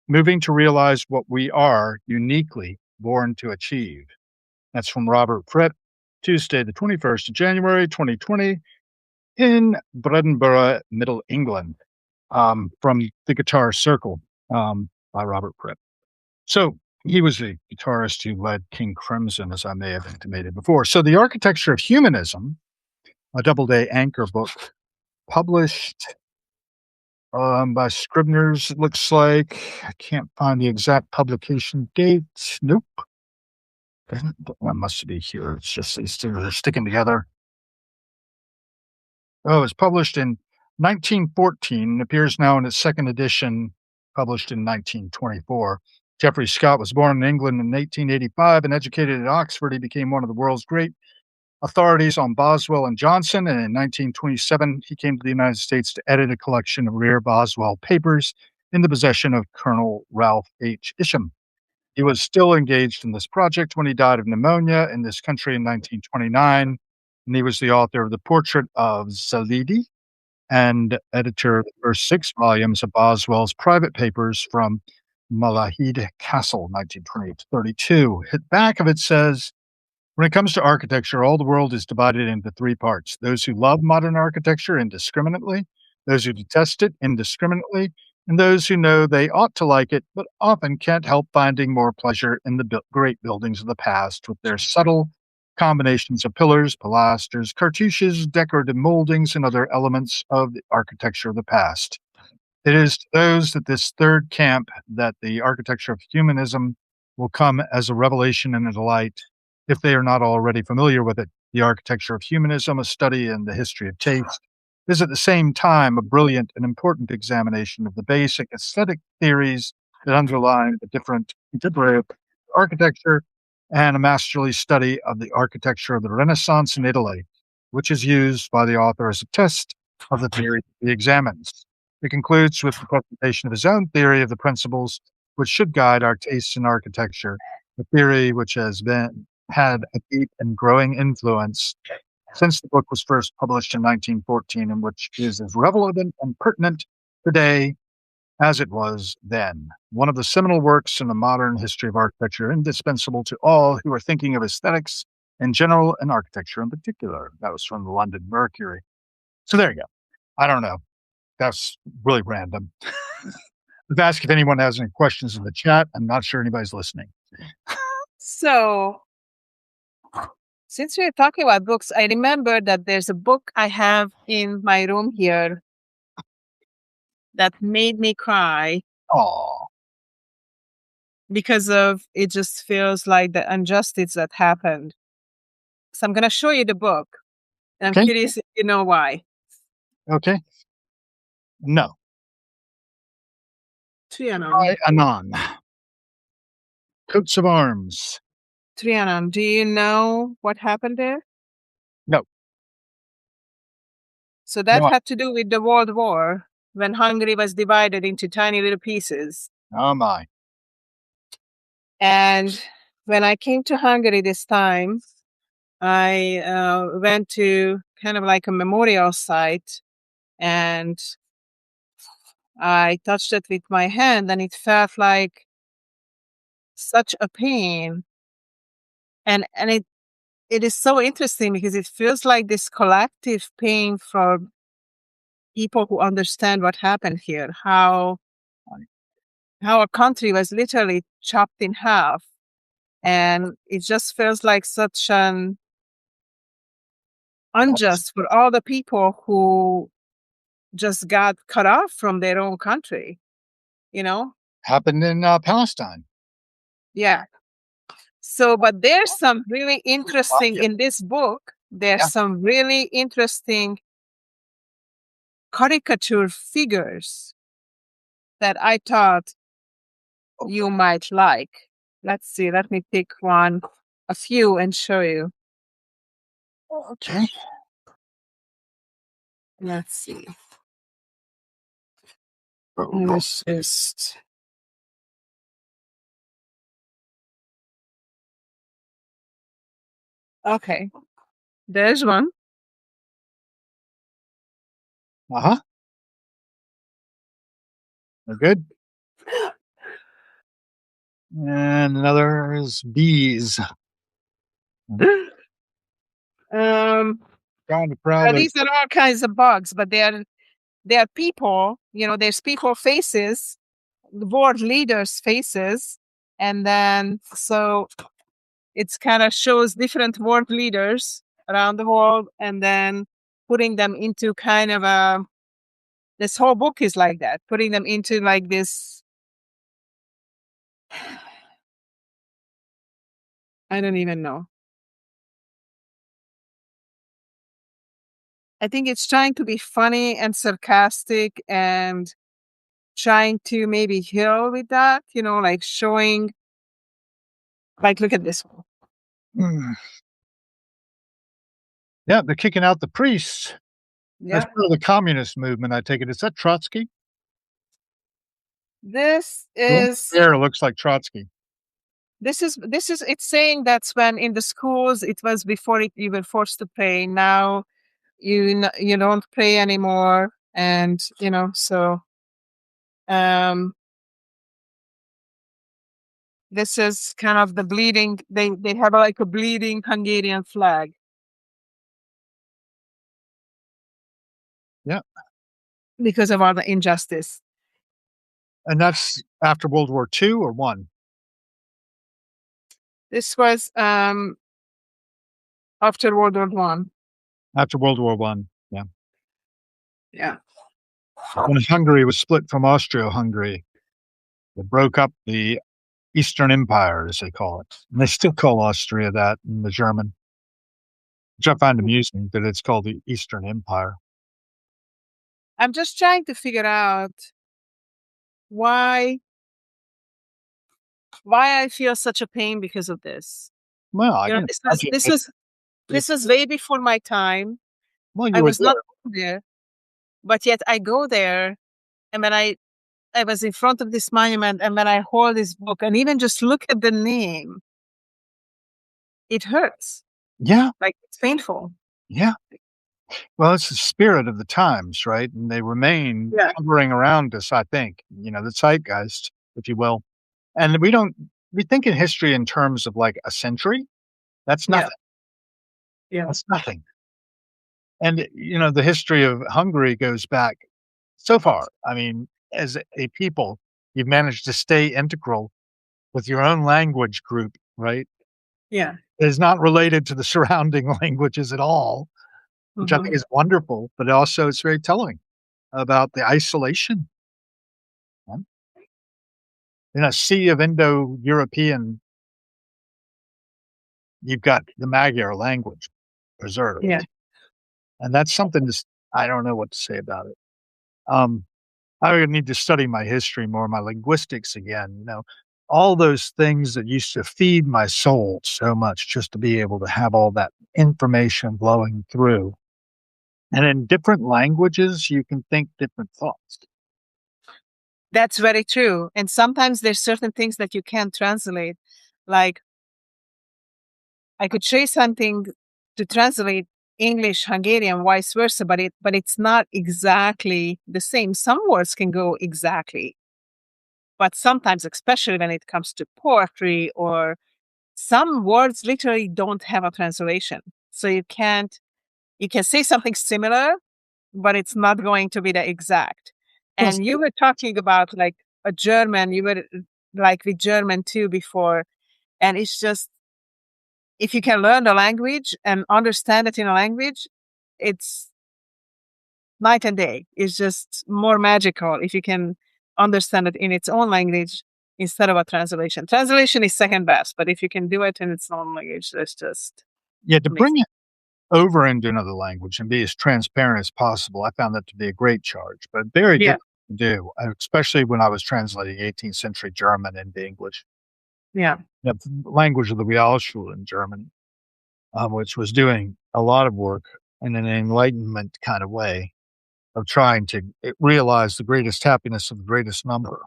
moving to realize what we are uniquely born to achieve. That's from Robert Fripp, Tuesday, the 21st of January, 2020, in Bredenborough, Middle England, from The Guitar Circle, by Robert Fripp. So he was the guitarist who led King Crimson, as I may have intimated before. So The Architecture of Humanism, a Doubleday Anchor book, published by Scribner's, it looks like. I can't find the exact publication date. Nope. That must be here. It's just they're sticking together. Oh, it was published in 1914 and appears now in its second edition, published in 1924. Geoffrey Scott was born in England in 1885 and educated at Oxford. He became one of the world's great authorities on Boswell and Johnson, and in 1927 he came to the United States to edit a collection of rare Boswell papers in the possession of Colonel Ralph H. Isham. He was still engaged in this project when he died of pneumonia in this country in 1929, and he was the author of The Portrait of Zaidi and editor of the first 6 volumes of Boswell's private papers from Malahide Castle, 1928 to 32. At back of it says, when it comes to architecture, all the world is divided into 3 parts: those who love modern architecture indiscriminately, those who detest it indiscriminately, and those who know they ought to like it, but often can't help finding more pleasure in the great buildings of the past with their subtle combinations of pillars, pilasters, cartouches, decorative moldings, and other elements of the architecture of the past. It is to those that this third camp that the architecture of humanism will come as a revelation and a delight if they are not already familiar with it. The architecture of humanism, a study in the history of taste, is at the same time a brilliant and important examination of the basic aesthetic theories that underlie the different contemporary architecture and a masterly study of the architecture of the Renaissance in Italy, which is used by the author as a test of the theory he examines. He concludes with the presentation of his own theory of the principles which should guide our tastes in architecture, a theory which has been had a deep and growing influence since the book was first published in 1914, and which is as relevant and pertinent today as it was then. One of the seminal works in the modern history of architecture, indispensable to all who are thinking of aesthetics in general and architecture in particular. That was from the London Mercury. So there you go. I don't know. That's really random. I've asked if anyone has any questions in the chat. I'm not sure anybody's listening. So, since we're talking about books, I remember that there's a book I have in my room here that made me cry Oh, because of it just feels like the injustice that happened. So I'm going to show you the book. And I'm okay. curious if you know why. Okay. No. Trianon. Anon. Coats of arms. Trianon, do you know what happened there? No. So that No. had to do with the World War when Hungary was divided into tiny little pieces. Oh my. And when I came to Hungary this time, I went to kind of like a memorial site and I touched it with my hand and it felt like such a pain. And it is so interesting because it feels like this collective pain for people who understand what happened here, how a country was literally chopped in half. And it just feels like such an unjust for all the people who just got cut off from their own country, you know? Happened in Palestine. Yeah. So, but there's some really interesting Yeah. in this book. There's Yeah. some really interesting caricature figures that I thought you might like. Let's see. Let me pick a few and show you. Okay. Let's see. Oh, Let's just. Okay. There's one. uh-huh. They're good. And another is bees. Um, Trying to proud of. these are all kinds of bugs, but they are people. There's people faces, the world leaders' faces, and then so it's kind of shows different world leaders around the world, and then putting them into kind of a. This whole book is like that, putting them into like this. I don't even know. I think it's trying to be funny and sarcastic and trying to maybe heal with that, like showing, like, look at this one. Mm. Yeah, they're kicking out the priests. That's Yeah. part of the communist movement, I take it. Is that Trotsky? This The one is there looks like Trotsky. it's saying that's when in the schools it was before you were forced to pray. Now you don't pray anymore, and so this is kind of the bleeding. They have like a bleeding Hungarian flag. Yeah. Because of all the injustice. And that's after World War II or one? This was after World War One. after World War One. Yeah. Yeah. When Hungary was split from Austria-Hungary, it broke up the Eastern Empire, as they call it. And they still call Austria that in the German, which I find amusing that it's called the Eastern Empire. I'm just trying to figure out why I feel such a pain because of this. Well, I You know, can imagine this it's was way before my time. well, I you were was not there. there, but yet I go there, and when I was in front of this monument, and when I hold this book and even just look at the name, it hurts. Yeah, Like, it's painful. yeah. Well, it's the spirit of the times, right? And they remain Yeah. hovering around us, I think, the zeitgeist, if you will. And we think in history in terms of like a century. That's Yeah. nothing. Yeah. That's nothing. And, the history of Hungary goes back so far. I mean, as a people, you've managed to stay integral with your own language group, right? Yeah. It is not related to the surrounding languages at all, which I think Mhm. is wonderful, but also it's very telling about the isolation. um, In a sea of Indo-European, you've got the Magyar language Yeah. preserved, and that's something that's I don't know what to say about it. Um, I would need to study my history more, my linguistics again, all those things that used to feed my soul so much just to be able to have all that information flowing through. And in different languages, you can think different thoughts. That's very true. And sometimes there's certain things that you can't translate. Like, I could say something to translate English, Hungarian, vice versa, but it's not exactly the same. Some words can go exactly, but sometimes, especially when it comes to poetry, or some words literally don't have a translation. So you can say something similar, but it's not going to be the exact. Yes. And you were talking about like a German, you were like with German too before. And it's just, if you can learn the language and understand it in a language, it's night and day. It's just more magical if you can understand it in its own language instead of a translation. Translation is second best, but if you can do it in its own language, that's just Yeah, to amazing. bring it over into another language and be as transparent as possible, I found that to be a great charge, but very Yeah, difficult to do, especially when I was translating 18th century German into English. yeah, The language of the Realschule in Germany, which was doing a lot of work in an enlightenment kind of way of trying to realize the greatest happiness of the greatest number.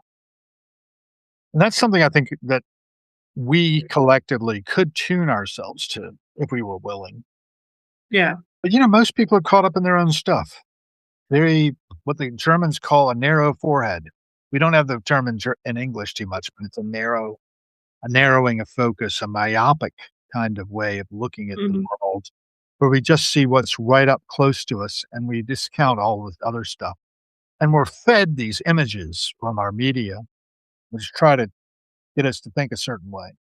And that's something I think that we collectively could tune ourselves to if we were willing. yeah, But most people are caught up in their own stuff. Very what the Germans call a narrow forehead. We don't have the term in English too much, but it's a narrowing of focus, a myopic kind of way of looking at the mhm, world, where we just see what's right up close to us and we discount all the other stuff. And we're fed these images from our media, which try to get us to think a certain way.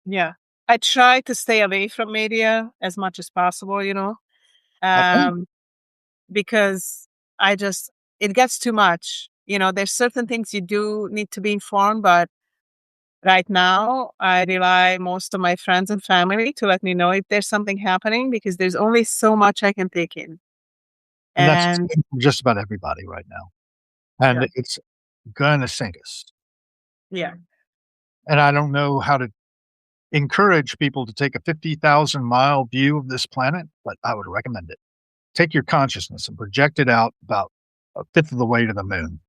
yeah. I try to stay away from media as much as possible, Okay. um, because I just, it gets too much. There's certain things you do need to be informed, but right now I rely most on my friends and family to let me know if there's something happening, because there's only so much I can take in. And that's And just about everybody right now. yeah, And it's gonna sink us. yeah, And I don't know how to encourage people to take a 50,000-mile view of this planet, but I would recommend it. Take your consciousness and project it out about a fifth of the way to the moon.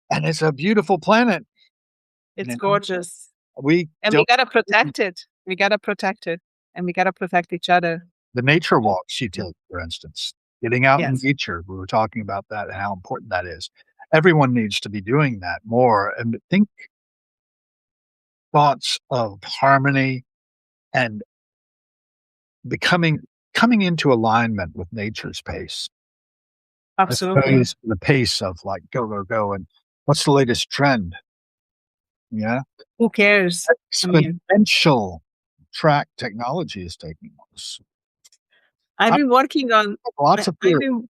And it's a beautiful planet, it's you know? gorgeous. We And we don't gotta protect it. We gotta protect it. And we gotta protect each other. the nature walks you take, for instance, getting out in Yes. nature, we were talking about that and how important that is. Everyone needs to be doing that more and think thoughts of harmony and becoming coming into alignment with nature's pace, as Absolutely. opposed to the pace of like go, go, go, and what's the latest trend? Yeah, Who cares? I mean, exponential. track technology is taking us. I've I been working on have lots of I've theory. been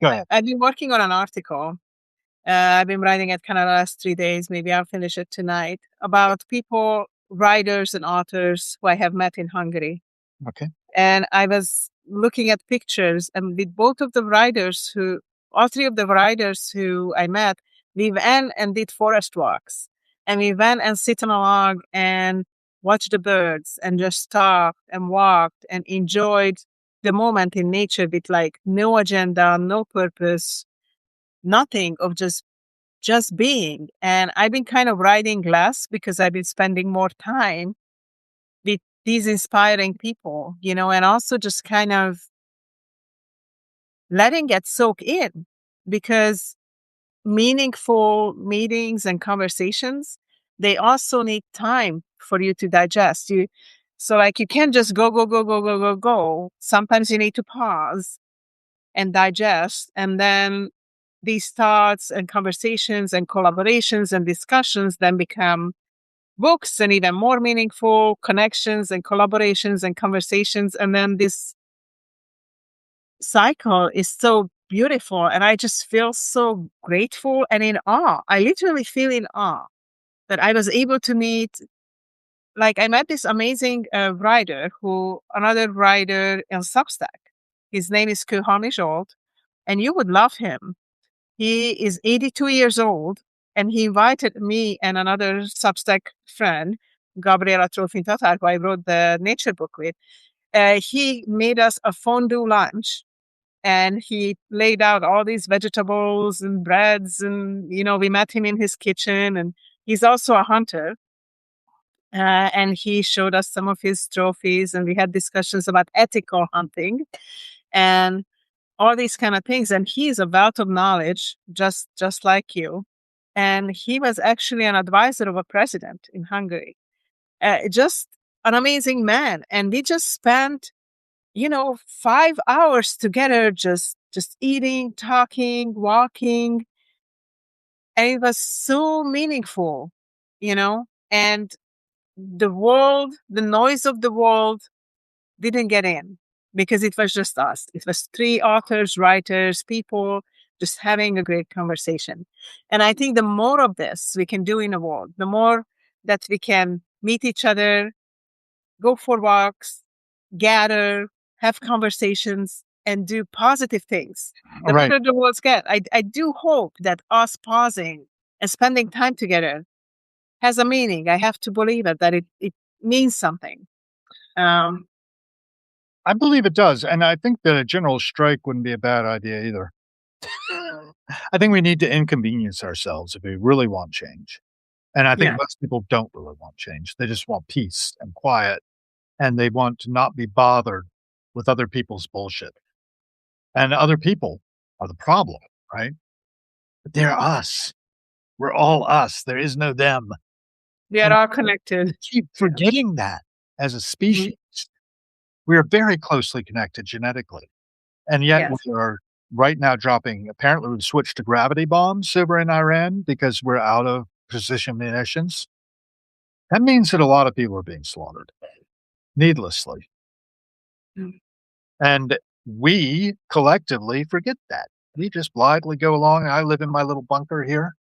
Go ahead. I've been working on an article. I've been writing it kind of the last 3 days. Maybe I'll finish it tonight about people, writers and authors who I have met in Hungary. Okay. And I was looking at pictures, and with both of the writers who, all three of the writers who I met, we went and did forest walks. And we went and sit on a log and watched the birds and just talked and walked and enjoyed the moment in nature with like no agenda, no purpose, nothing of just being. And I've been kind of writing less because I've been spending more time with these inspiring people, and also just kind of letting it soak in, because meaningful meetings and conversations, they also need time for you to digest. So like you can't just go, go, go, go, go, go, go. Sometimes you need to pause and digest. And then these thoughts and conversations and collaborations and discussions then become books and even more meaningful connections and collaborations and conversations. And then this cycle is so beautiful. And I just feel so grateful and in awe. I literally feel in awe that I was able to meet, like, I met this amazing writer another writer in Substack. His name is Kuhani Jolt, and you would love him. He is 82 years old, and he invited me and another Substack friend, Gabriela Trofin-Tatar, who I wrote the nature book with. He made us a fondue lunch, and he laid out all these vegetables and breads, and we met him in his kitchen, and he's also a hunter. And he showed us some of his trophies, and we had discussions about ethical hunting and all these kind of things. And he is a wealth of knowledge, just like you. And he was actually an advisor of a president in Hungary. Just an amazing man. And we just spent 5 hours together, just eating, talking, walking, and it was so meaningful, and the noise of the world didn't get in, because it was just us. It was three authors, writers, people just having a great conversation. And I think the more of this we can do in the world, the more that we can meet each other, go for walks, gather, have conversations, and do positive things, the Right. better the worlds get. I do hope that us pausing and spending time together has a meaning. I have to believe it, that it means something. Um, I believe it does, and I think that a general strike wouldn't be a bad idea either. I think we need to inconvenience ourselves if we really want change, and I think yeah. most people don't really want change. They just want peace and quiet, and they want to not be bothered with other people's bullshit, and other people are the problem, right? But they're us. We're all us. There is no them, We are and all I connected. keep Yeah. forgetting that as a Mhm. species. We are very closely connected genetically. And yet we Yes. are right now dropping apparently we've switched to gravity bombs over in Iran because we're out of precision munitions. That means that a lot of people are being slaughtered needlessly. Mm. And we collectively forget that. We just blithely go along. I live in my little bunker here,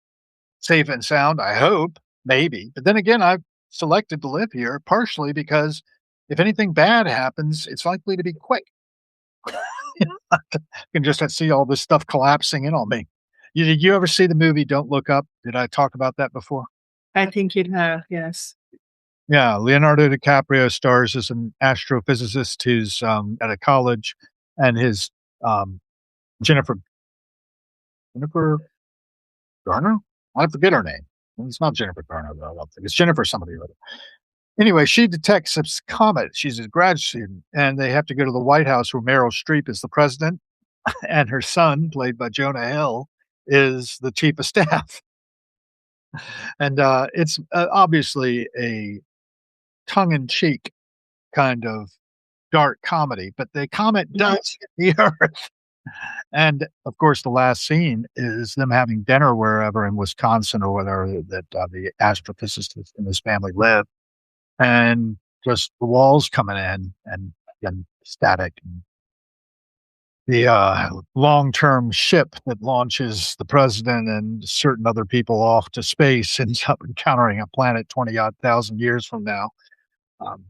safe and sound, I hope, maybe. But then again, I've selected to live here partially because if anything bad happens, it's likely to be quick. I can just see all this stuff collapsing in on me. Did you ever see the movie Don't Look Up? Did I talk about that before? I think you'd have, yes. Yeah, Leonardo DiCaprio stars as an astrophysicist who's, at a college, and his, um, Jennifer Jennifer Garner? I forget her name. It's not Jennifer Garner, though, I don't think. It's Jennifer somebody or other. Anyway, she detects this comet. She's a grad student, and they have to go to the White House where Meryl Streep is the president, and her son, played by Jonah Hill, is the chief of staff. And, it's, obviously a tongue-in-cheek kind of dark comedy, but the comet Mhm. does hit the Earth. And, of course, the last scene is them having dinner wherever in Wisconsin or whatever that, the astrophysicist and his family live, and just the walls coming in and static. The long-term ship that launches the president and certain other people off to space ends up encountering a planet 20 odd thousand years from now, um,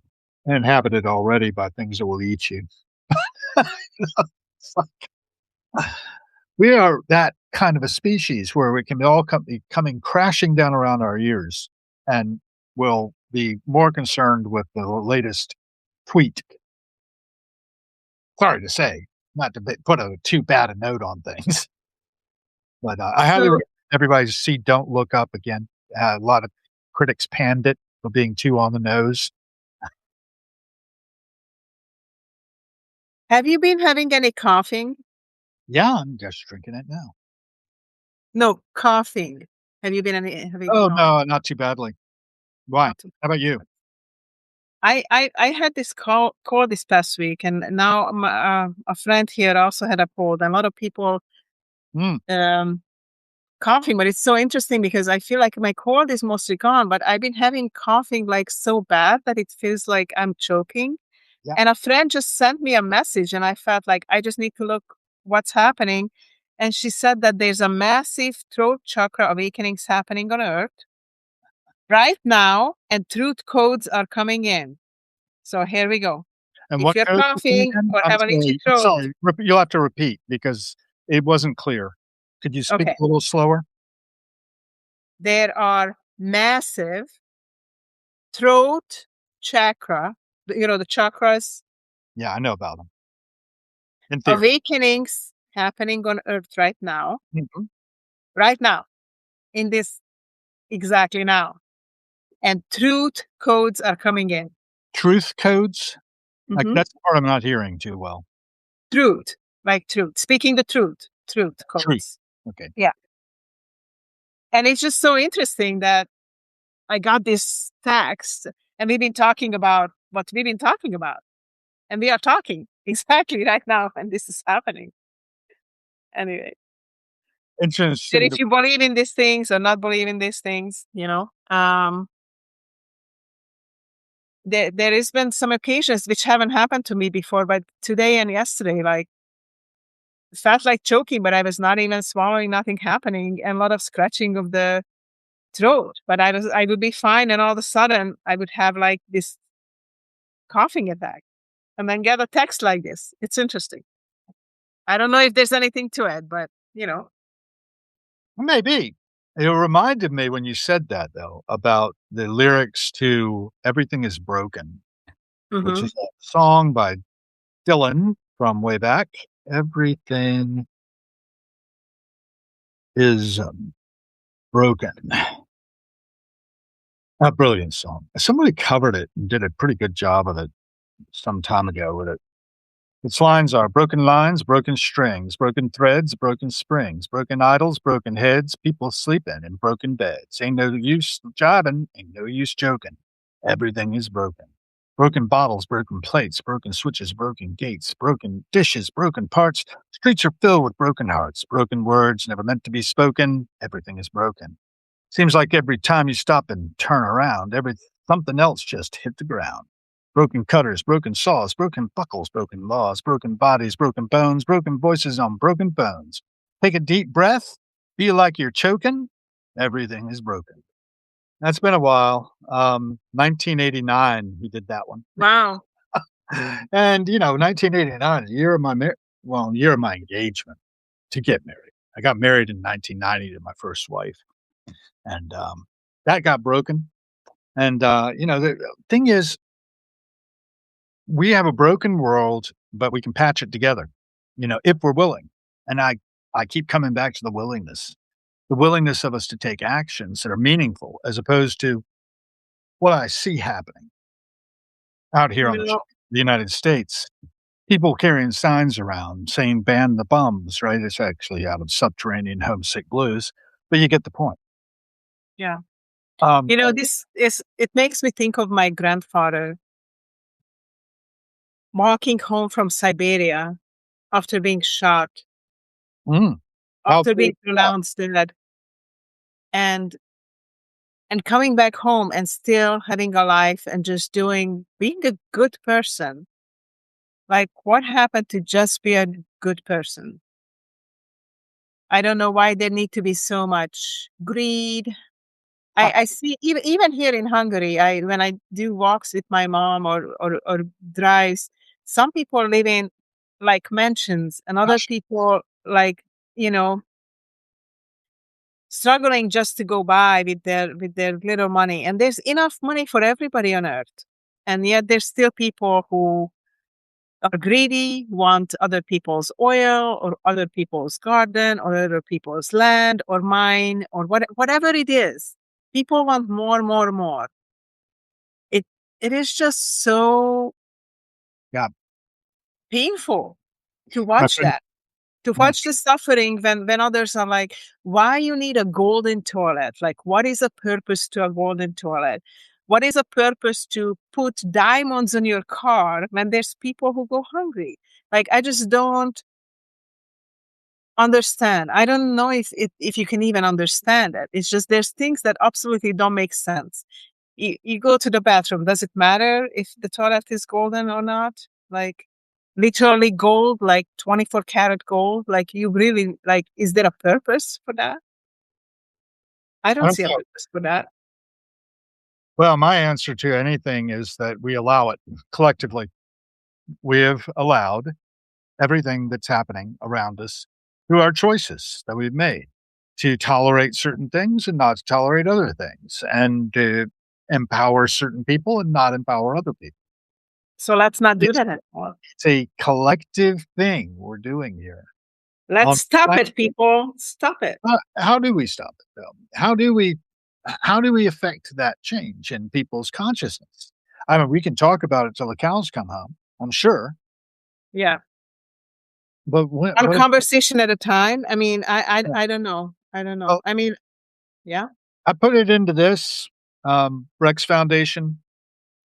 inhabited already by things that will eat you. It's like, we are that kind of a species where we can all be coming crashing down around our ears and will be more concerned with the latest tweet. Sorry to say, not to put a too bad a note on things. But, I highly So, recommend everybody to see Don't Look Up again. A lot of critics panned it for being too on the nose. have you been having any coughing? Yeah, I'm just drinking it now. No, coughing. Have you been having Oh, coughing? no, not too badly. Why? Not too How about you? I had this cold this past week, and now a friend here also had a cold, and a lot of people Mm, um, coughing. But it's so interesting because I feel like my cold is mostly gone, but I've been having coughing like so bad that it feels like I'm choking. yeah, And a friend just sent me a message, and I felt like I just need to look what's happening. And she said that there's a massive throat chakra awakenings happening on Earth right now, and truth codes are coming in. So here we go. and If what you're code is it coughing again? or have an itchy I'm throat, sorry, you'll have to repeat because it wasn't clear. Could you speak okay, a little slower? there are massive throat chakra, the chakras, Yeah, I know about them, in theory. awakenings happening on Earth Mhm. right now, in this exactly now. And truth codes are coming in. Truth codes? Like, Mhm. that's the part I'm not hearing too well. Truth, like truth, speaking the truth Truth. codes. Okay. Yeah. And it's just so interesting that I got this text and we've been talking about what we've been talking about. And we are talking exactly right now, and this is happening. Anyway, sure, Interesting. if you believe in these things or not believe in these things, there has been some occasions which haven't happened to me before, but today and yesterday, like felt like choking, but I was not even swallowing, nothing happening, and a lot of scratching of the throat. But I would be fine, and all of a sudden I would have like this coughing attack, and then get a text like this. It's interesting. I don't know if there's anything to it, but Maybe. It reminded me when you said that, though, about the lyrics to "Everything Is Broken," which hmm is a song by Dylan from way back. Everything is, broken. A brilliant song. Somebody covered it and did a pretty good job of it some time ago with it. Its lines are broken lines, broken strings, broken threads, broken springs, broken idols, broken heads, people sleeping in broken beds. Ain't no use jibing, ain't no use joking. Everything is broken. Broken bottles, broken plates, broken switches, broken gates, broken dishes, broken parts. Streets are filled with broken hearts, broken words never meant to be spoken. Everything is broken. Seems like every time you stop and turn around, something else just hit the ground. Broken cutters, broken saws, broken buckles, broken laws, broken bodies, broken bones, broken voices on broken bones. Take a deep breath. Feel like you're choking. Everything is broken. That's been a while. 1989, he did that one. wow, And, 1989, the year of year of my engagement to get married. I got married in 1990 to my first wife, and that got broken. And the thing is, we have a broken world, but we can patch it together, if we're willing. And I keep coming back to the willingness of us to take actions that are meaningful, as opposed to what I see happening out here on no, the United States. People carrying signs around saying "ban the bums," right? It's actually out of Subterranean Homesick Blues, but you get the point. yeah. Um, This is it makes me think of my grandfather walking home from Siberia after being shot, mm, how after big? being pronounced dead. And and coming back home and still having a life and just being a good person. Like, what happened to just be a good person? I don't know why there need to be so much greed. Uh, I see even here in Hungary, I when I do walks with my mom or drives, some people live in like mansions and other people like, you know, struggling just to go by with their little money. And there's enough money for everybody on earth. And yet there's still people who are greedy, want other people's oil or other people's garden or other people's land or mine or whatever it is. People want more, more, more. It it is just so yeah, painful to I watch couldn't that. To yeah. watch the suffering when others are like, why you need a golden toilet? Like, what is a purpose to a golden toilet? What is a purpose to put diamonds on your car when there's people who go hungry? Like, I just don't understand. I don't know if you can even understand it. It's just there's things that absolutely don't make sense. You go to the bathroom. Does it matter if the toilet is golden or not? Like literally gold, like 24 karat gold. Like you really like, is there a purpose for that? I I don't don't see a know. purpose for that. Well, my answer to anything is that we allow it collectively. We have allowed everything that's happening around us through our choices that we've made to tolerate certain things and not to tolerate other things, and to empower certain people and not empower other people. So let's not do It's, that anymore. it's a collective thing we're doing here. Let's On stop it, people. Stop it. how do we stop it though? How do we affect that change in people's consciousness? I mean, we can talk about it till the cows come home, I'm sure, Yeah. but what One what if, conversation at a time. I mean, yeah, I don't know. I don't know. well, I mean, yeah. I put it into this, Rex Foundation.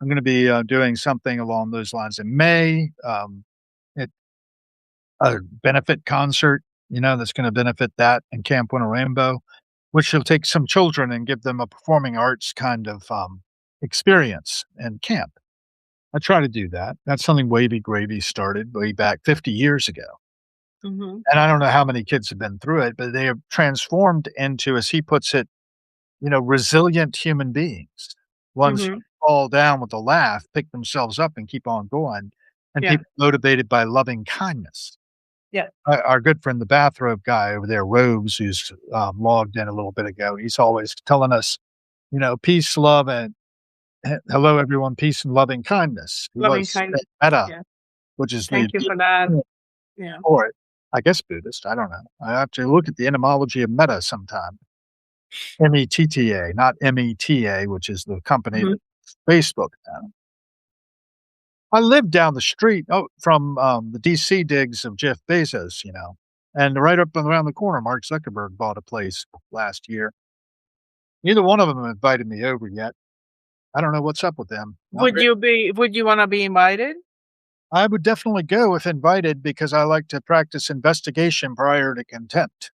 I'm gonna be, doing something along those lines in May, it a benefit concert, that's gonna benefit that and Camp Winter Rainbow, which will take some children and give them a performing arts kind of, experience in camp. I try to do that. That's something Wavy Gravy started way back 50 years ago, Hmm. and I don't know how many kids have been through it, but they have transformed into, as he puts it, resilient human beings. Ones Hmm. who fall down with a laugh, pick themselves up, and keep on going, and Yeah. people motivated by loving kindness. Yeah. Our good friend, the bathrobe guy over there, Robes, who's, logged in a little bit ago, he's always telling us, peace, love, and hello, everyone, peace and loving kindness. He Loving was kindness. Meta, Yeah. which is the Thank you for that. Yeah. or I guess Buddhist, I don't know. I have to look at the etymology of Meta sometime. METTA, not META, which is the company Mhm. that Facebook now. I live down the street from, the DC digs of Jeff Bezos, and right up and around the corner, Mark Zuckerberg bought a place last year. Neither one of them have invited me over yet. I don't know what's up with them. Not very Would you wanna be invited? I would definitely go if invited because I like to practice investigation prior to contempt.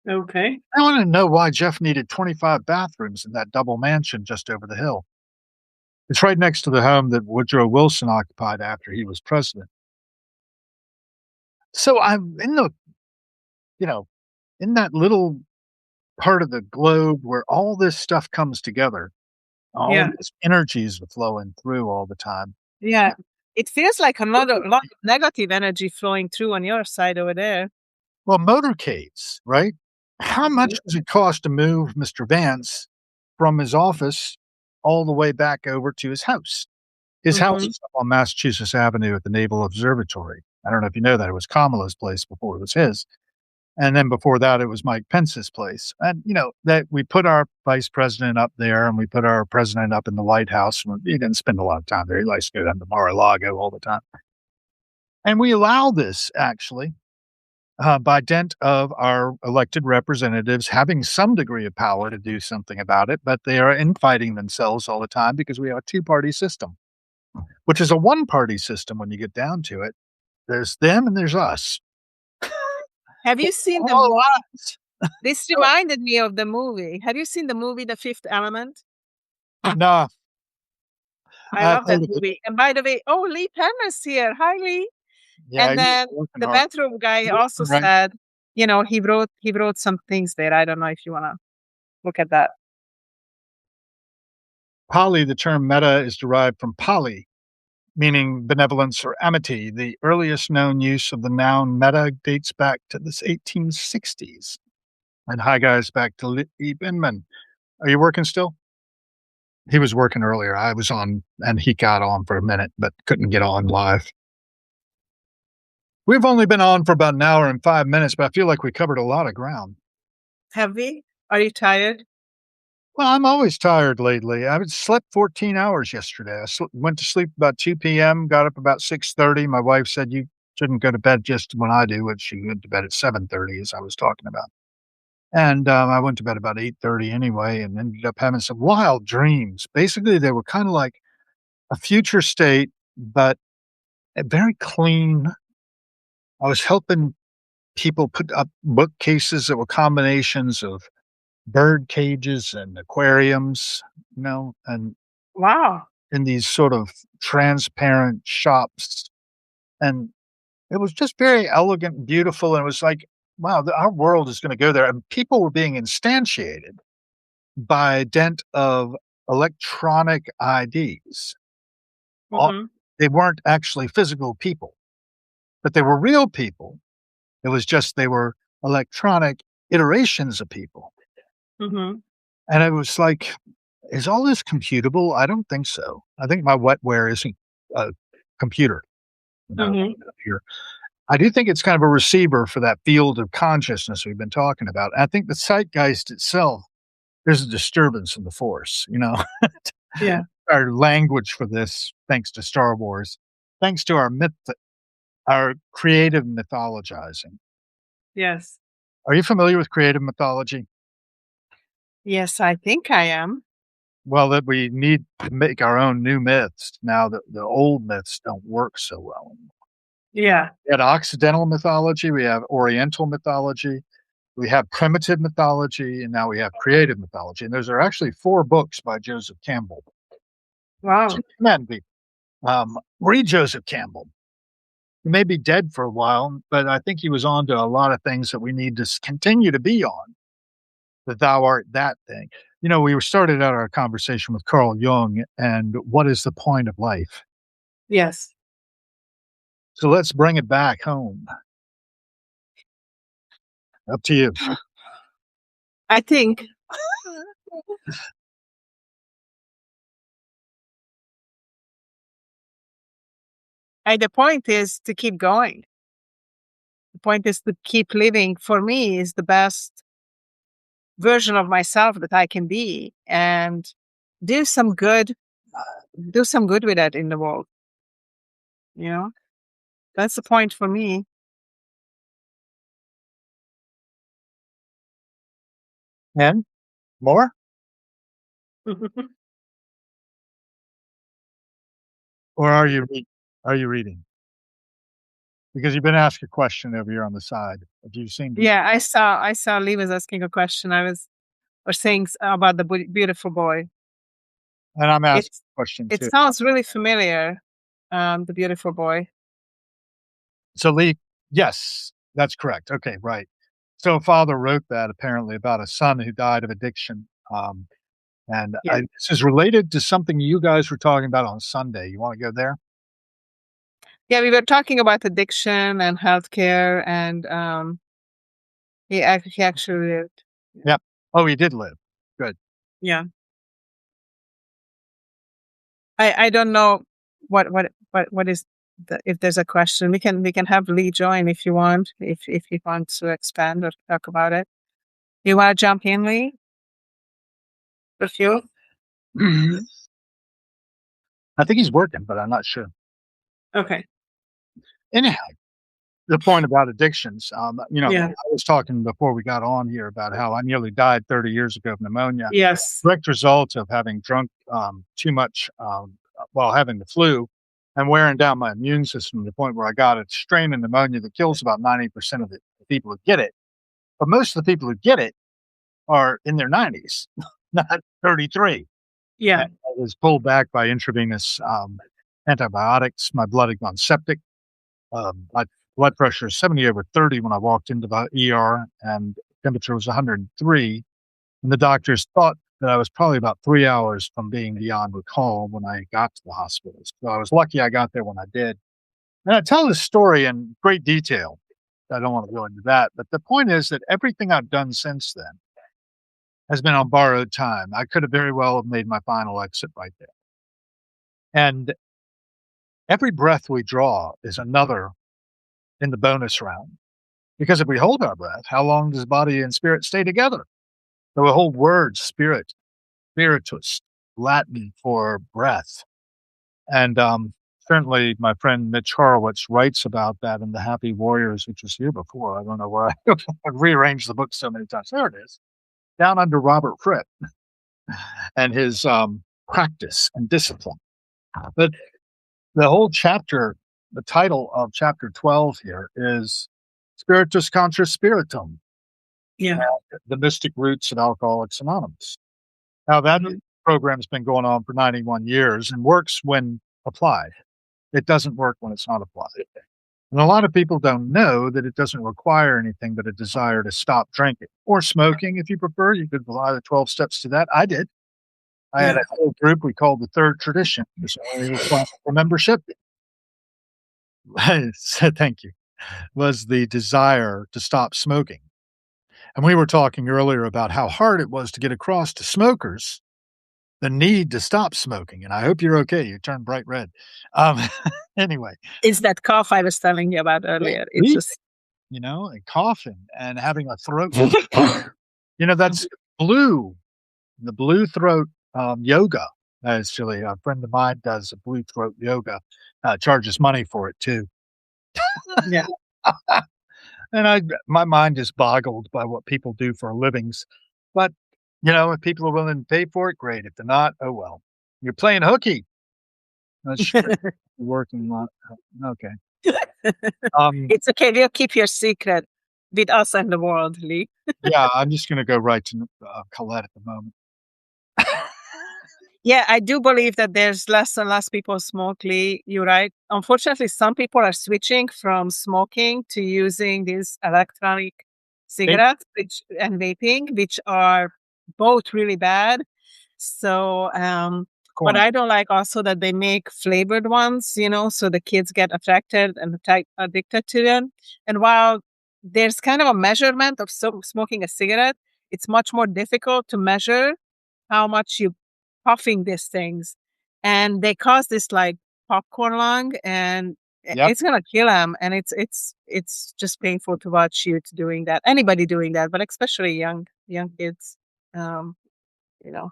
Okay. I wanna know why Jeff needed 25 bathrooms in that double mansion just over the hill. It's right next to the home that Woodrow Wilson occupied after he was president. So I'm you know, in that little part of the globe where all this stuff comes together, all of Yeah. these energies are flowing through all the time. Yeah. It feels like another lot of negative energy flowing through on your side over there. Well, motorcades, right? How much Mhm. does it cost to move Mr. Vance from his office all the way back over to his house? His house Mhm. is up on Massachusetts Avenue at the Naval Observatory. I don't know if you know that. It was Kamala's place before it was his. And then before that, it was Mike Pence's place. And, that we put our vice president up there and we put our president up in the White House. He didn't spend a lot of time there. He likes to go down to Mar-a-Lago all the time. And we allow this actually by dint of our elected representatives having some degree of power to do something about it, but they are infighting themselves all the time because we have a two-party system, which is a one-party system when you get down to it. There's them and there's us. Have you seen the All mo lies. This reminded me of the movie. Have you seen the movie The Fifth Element? No, I I've love that heard of it. movie. And by the way, oh, Lee Penner's here. Hi, Lee. Yeah, And he was then working the hard. bathroom guy You're also right. said, he wrote some things there. I don't know if you wanna look at that. Poly, the term meta is derived from poly, meaning benevolence or amity. The earliest known use of the noun meta dates back to the 1860s. And hi, guys, back to Lee Binman. Are you working still? He was working earlier. I was on, and he got on for a minute, but couldn't get on live. We've only been on for about an hour and 5 minutes, but I feel like we covered a lot of ground. Have we? Are you tired? Well, I'm always tired lately. I slept 14 hours yesterday. Went to sleep about 2 p.m., got up about 6:30. My wife said, "You shouldn't go to bed just when I do," and she went to bed at 7:30, as I was talking about. And, I went to bed about 8:30 anyway and ended up having some wild dreams. Basically, they were kinda like a future state, but, very clean. I was helping people put up bookcases that were combinations of bird cages and aquariums, and Wow. in these sort of transparent shops, and it was just very elegant and beautiful, and it was like, wow, our world is going to go there, and people were being instantiated by dint of electronic IDs. All- Mhm. they weren't actually physical people, but they were real people. It was just they were electronic iterations of people, Mhm. and it was like, is all this computable? I don't think so. I think my wetware isn't a computer, Mhm. up here. I do think it's kind of a receiver for that field of consciousness we've been talking about. I think the zeitgeist itself, there's a disturbance in the force. Yeah. Our language for this, thanks to Star Wars, thanks to our creative mythologizing. Yes. Are you familiar with creative mythology? Yes, I think I am. Well, that we need to make our own new myths now that the old myths don't work so well. Yeah. We had Occidental mythology, we have Oriental mythology, we have primitive mythology, and now we have creative mythology. And those are actually 4 books by Joseph Campbell. To Wow. commend people. Read Joseph Campbell. He may be dead for a while, but I think he was on to a lot of things that we need to continue to be on. The thou art that thing. We started out our conversation with Carl Jung and what is the point of life? Yes. So let's bring it back home. Up to you. I think the point is to keep going. The point is to keep living. For me, is the best version of myself that I can be, and do some good. Do some good with that in the world. You know, that's the point for me. And more? Or are you reading? Because you've been asked a question over here on the side. If you seem to, Yeah, I saw Lee was asking a question. I was or saying about the beautiful boy. and I'm asking It's a question it too. sounds really familiar. The beautiful boy. So Lee, yes, that's correct. Okay, right. So a father wrote that apparently about a son who died of addiction. And Yeah. this is related to something you guys were talking about on Sunday. You want to go there? Yeah, we were talking about addiction and healthcare, and he actually lived. Yeah. Yep. Oh, he did live. Good. Yeah. I don't know what is if there's a question we can have Lee join if you want, if you want to expand or talk about it. You want to jump in, Lee? A few? I think he's working, but I'm not sure. Okay. Anyhow, the point about addictions, Yeah. I was talking before we got on here about how I nearly died 30 years ago of pneumonia. Yes. Direct result of having drunk too much while having the flu and wearing down my immune system to the point where I got a strain of pneumonia that kills about 90% of the people that get it. But most of the people who get it are in their 90s, not 33. Yeah. And I was pulled back by intravenous antibiotics. My blood had gone septic. My blood pressure is 70/30 when I walked into the ER, and temperature was 103. And the doctors thought that I was probably about 3 hours from being beyond recall when I got to the hospital. So I was lucky I got there when I did. And I tell this story in great detail. I don't want to go into that. But the point is that everything I've done since then has been on borrowed time. I could have very well have made my final exit right there. And every breath we draw is another in the bonus round. Because if we hold our breath, how long does body and spirit stay together? So the whole word spirit, spiritus, Latin for breath. And certainly my friend Mitch Horowitz writes about that in The Happy Warriors, which was here before. I don't know why I've rearranged the book so many times. There it is. Down under Robert Fripp and his practice and discipline. But the whole chapter, the title of chapter 12 here is Spiritus Contra Spiritum, Yeah. the mystic roots of Alcoholics Anonymous. Now, that program's been going on for 91 years and works when applied. It doesn't work when it's not applied. And a lot of people don't know that it doesn't require anything but a desire to stop drinking or smoking, if you prefer. You could apply the 12 steps to that. I did. I had Yeah. a whole group we called the Third Tradition. It's only required for membership. So thank you. Was the desire to stop smoking. And we were talking earlier about how hard it was to get across to smokers the need to stop smoking. And I hope you're okay. You turned bright red. Um, anyway, It's that cough I was telling you about earlier. It's breathe, just and coughing and having a throat. That's blue, the blue throat yoga. Actually, a friend of mine does a blue throat yoga, charges money for it too. yeah. And my mind is boggled by what people do for livings. But, if people are willing to pay for it, great. If they're not, oh well. You're playing hooky. Not sure you're working on. Okay. Um, It's okay. We'll keep your secret with us and the world, Lee. yeah, I'm just going to go right to Colette at the moment. Yeah, I do believe that there's less and less people smoke, Lee. You're right. Unfortunately, some people are switching from smoking to using these electronic Hey, cigarettes and vaping, which are both really bad. So, but coin. I don't like also that they make flavored ones, so the kids get attracted and addicted to them. And while there's kind of a measurement of smoking a cigarette, it's much more difficult to measure how much you puffing these things, and they cause this like popcorn lung, and Yep. it's gonna kill them. And it's just painful to watch youth doing that. Anybody doing that, but especially young kids. Um, you know,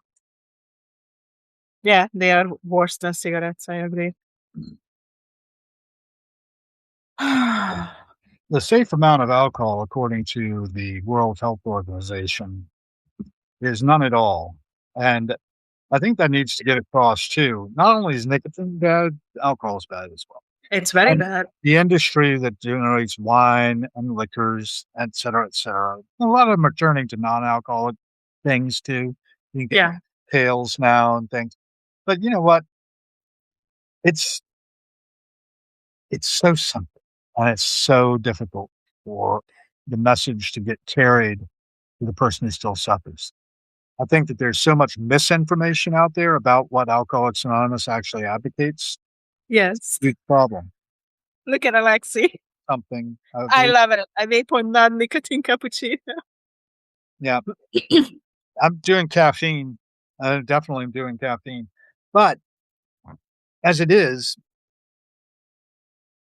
yeah, they are worse than cigarettes. I agree. The safe amount of alcohol, according to the World Health Organization, is none at all. And I think that needs to get across too. Not only is nicotine bad, alcohol is bad as well. It's very And bad. the industry that generates wine and liquors, et cetera, et cetera, a lot of them are turning to non-alcoholic things too. You can get Yeah. pails now and things. But you know what? It's it's so simple and it's so difficult for the message to get carried to the person who still suffers. I think that there's so much misinformation out there about what Alcoholics Anonymous actually advocates. Yes. Big problem. Look at Alexi. Something I love it. I vape on non-nicotine cappuccino. yeah, I'm doing caffeine. Definitely am doing caffeine. But as it is,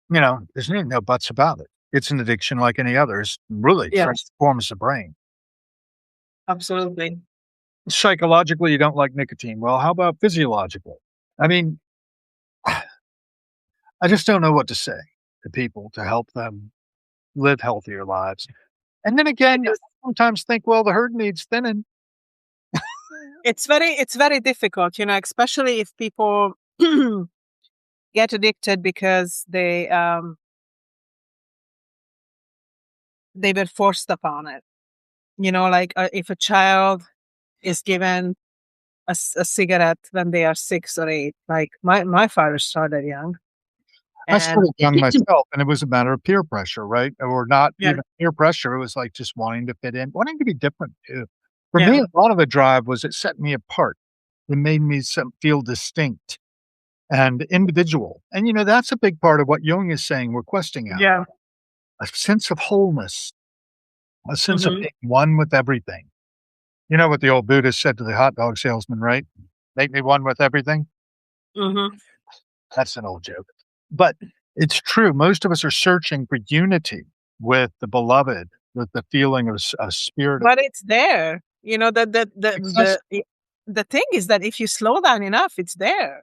there's really no buts about it. It's an addiction like any others. Really Yes, transforms the brain. absolutely. Psychologically, you don't like nicotine. Well, how about physiologically? I mean, I just don't know what to say to people to help them live healthier lives. And then again, I sometimes think, well, the herd needs thinning. It's very difficult, especially if people get addicted because they were forced upon it. Like if a child is given a cigarette when they are 6 or 8, like my father started young, I and started young myself, and it was a matter of peer pressure, right? Or not yeah, even peer pressure, it was, like, just wanting to fit in, wanting to be different too. For yeah, me, a lot of the drive was it set me apart. It made me feel distinct and individual, and, that's a big part of what Jung is saying we're questing out, yeah. a sense of wholeness, a sense of Hmm. being one with everything. You know what the old Buddhist said to the hot dog salesman, right? "Make me one with everything." Hmm. That's an old joke. But it's true. Most of us are searching for unity with the beloved, with the feeling of a spirit of But it's there. existence. The thing is that if you slow down enough, it's there.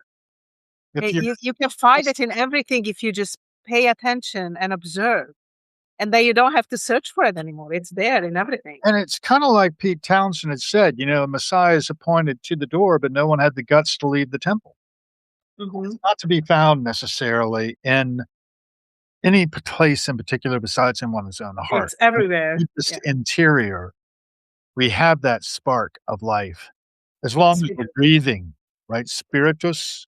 If you You can find it in everything if you just pay attention and observe, and then you don't have to search for it anymore. It's there in everything. and it's kinda like Pete Townsend had said, a Messiah is appointed to the door, but no one had the guts to leave the temple. Hmm. It's not to be found necessarily in any place in particular besides in one's own heart. It's In everywhere. the deepest Yeah. interior, we have that spark of life. As long Yes, as we we're do. breathing, right? Spiritus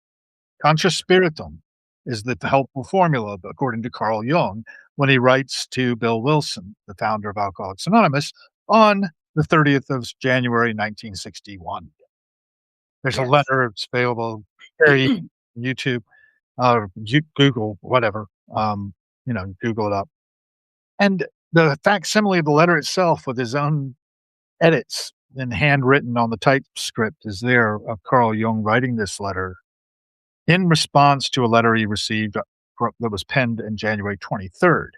Contra spiritum is the helpful formula, according to Carl Jung, when he writes to Bill Wilson, the founder of Alcoholics Anonymous, on the 30th of January, 1961. There's a Yes. letter, it's available very easy on YouTube, Google, whatever. Google it up. And the facsimile of the letter itself with his own edits and handwritten on the typescript is there of Carl Jung writing this letter in response to a letter he received that was penned in January 23rd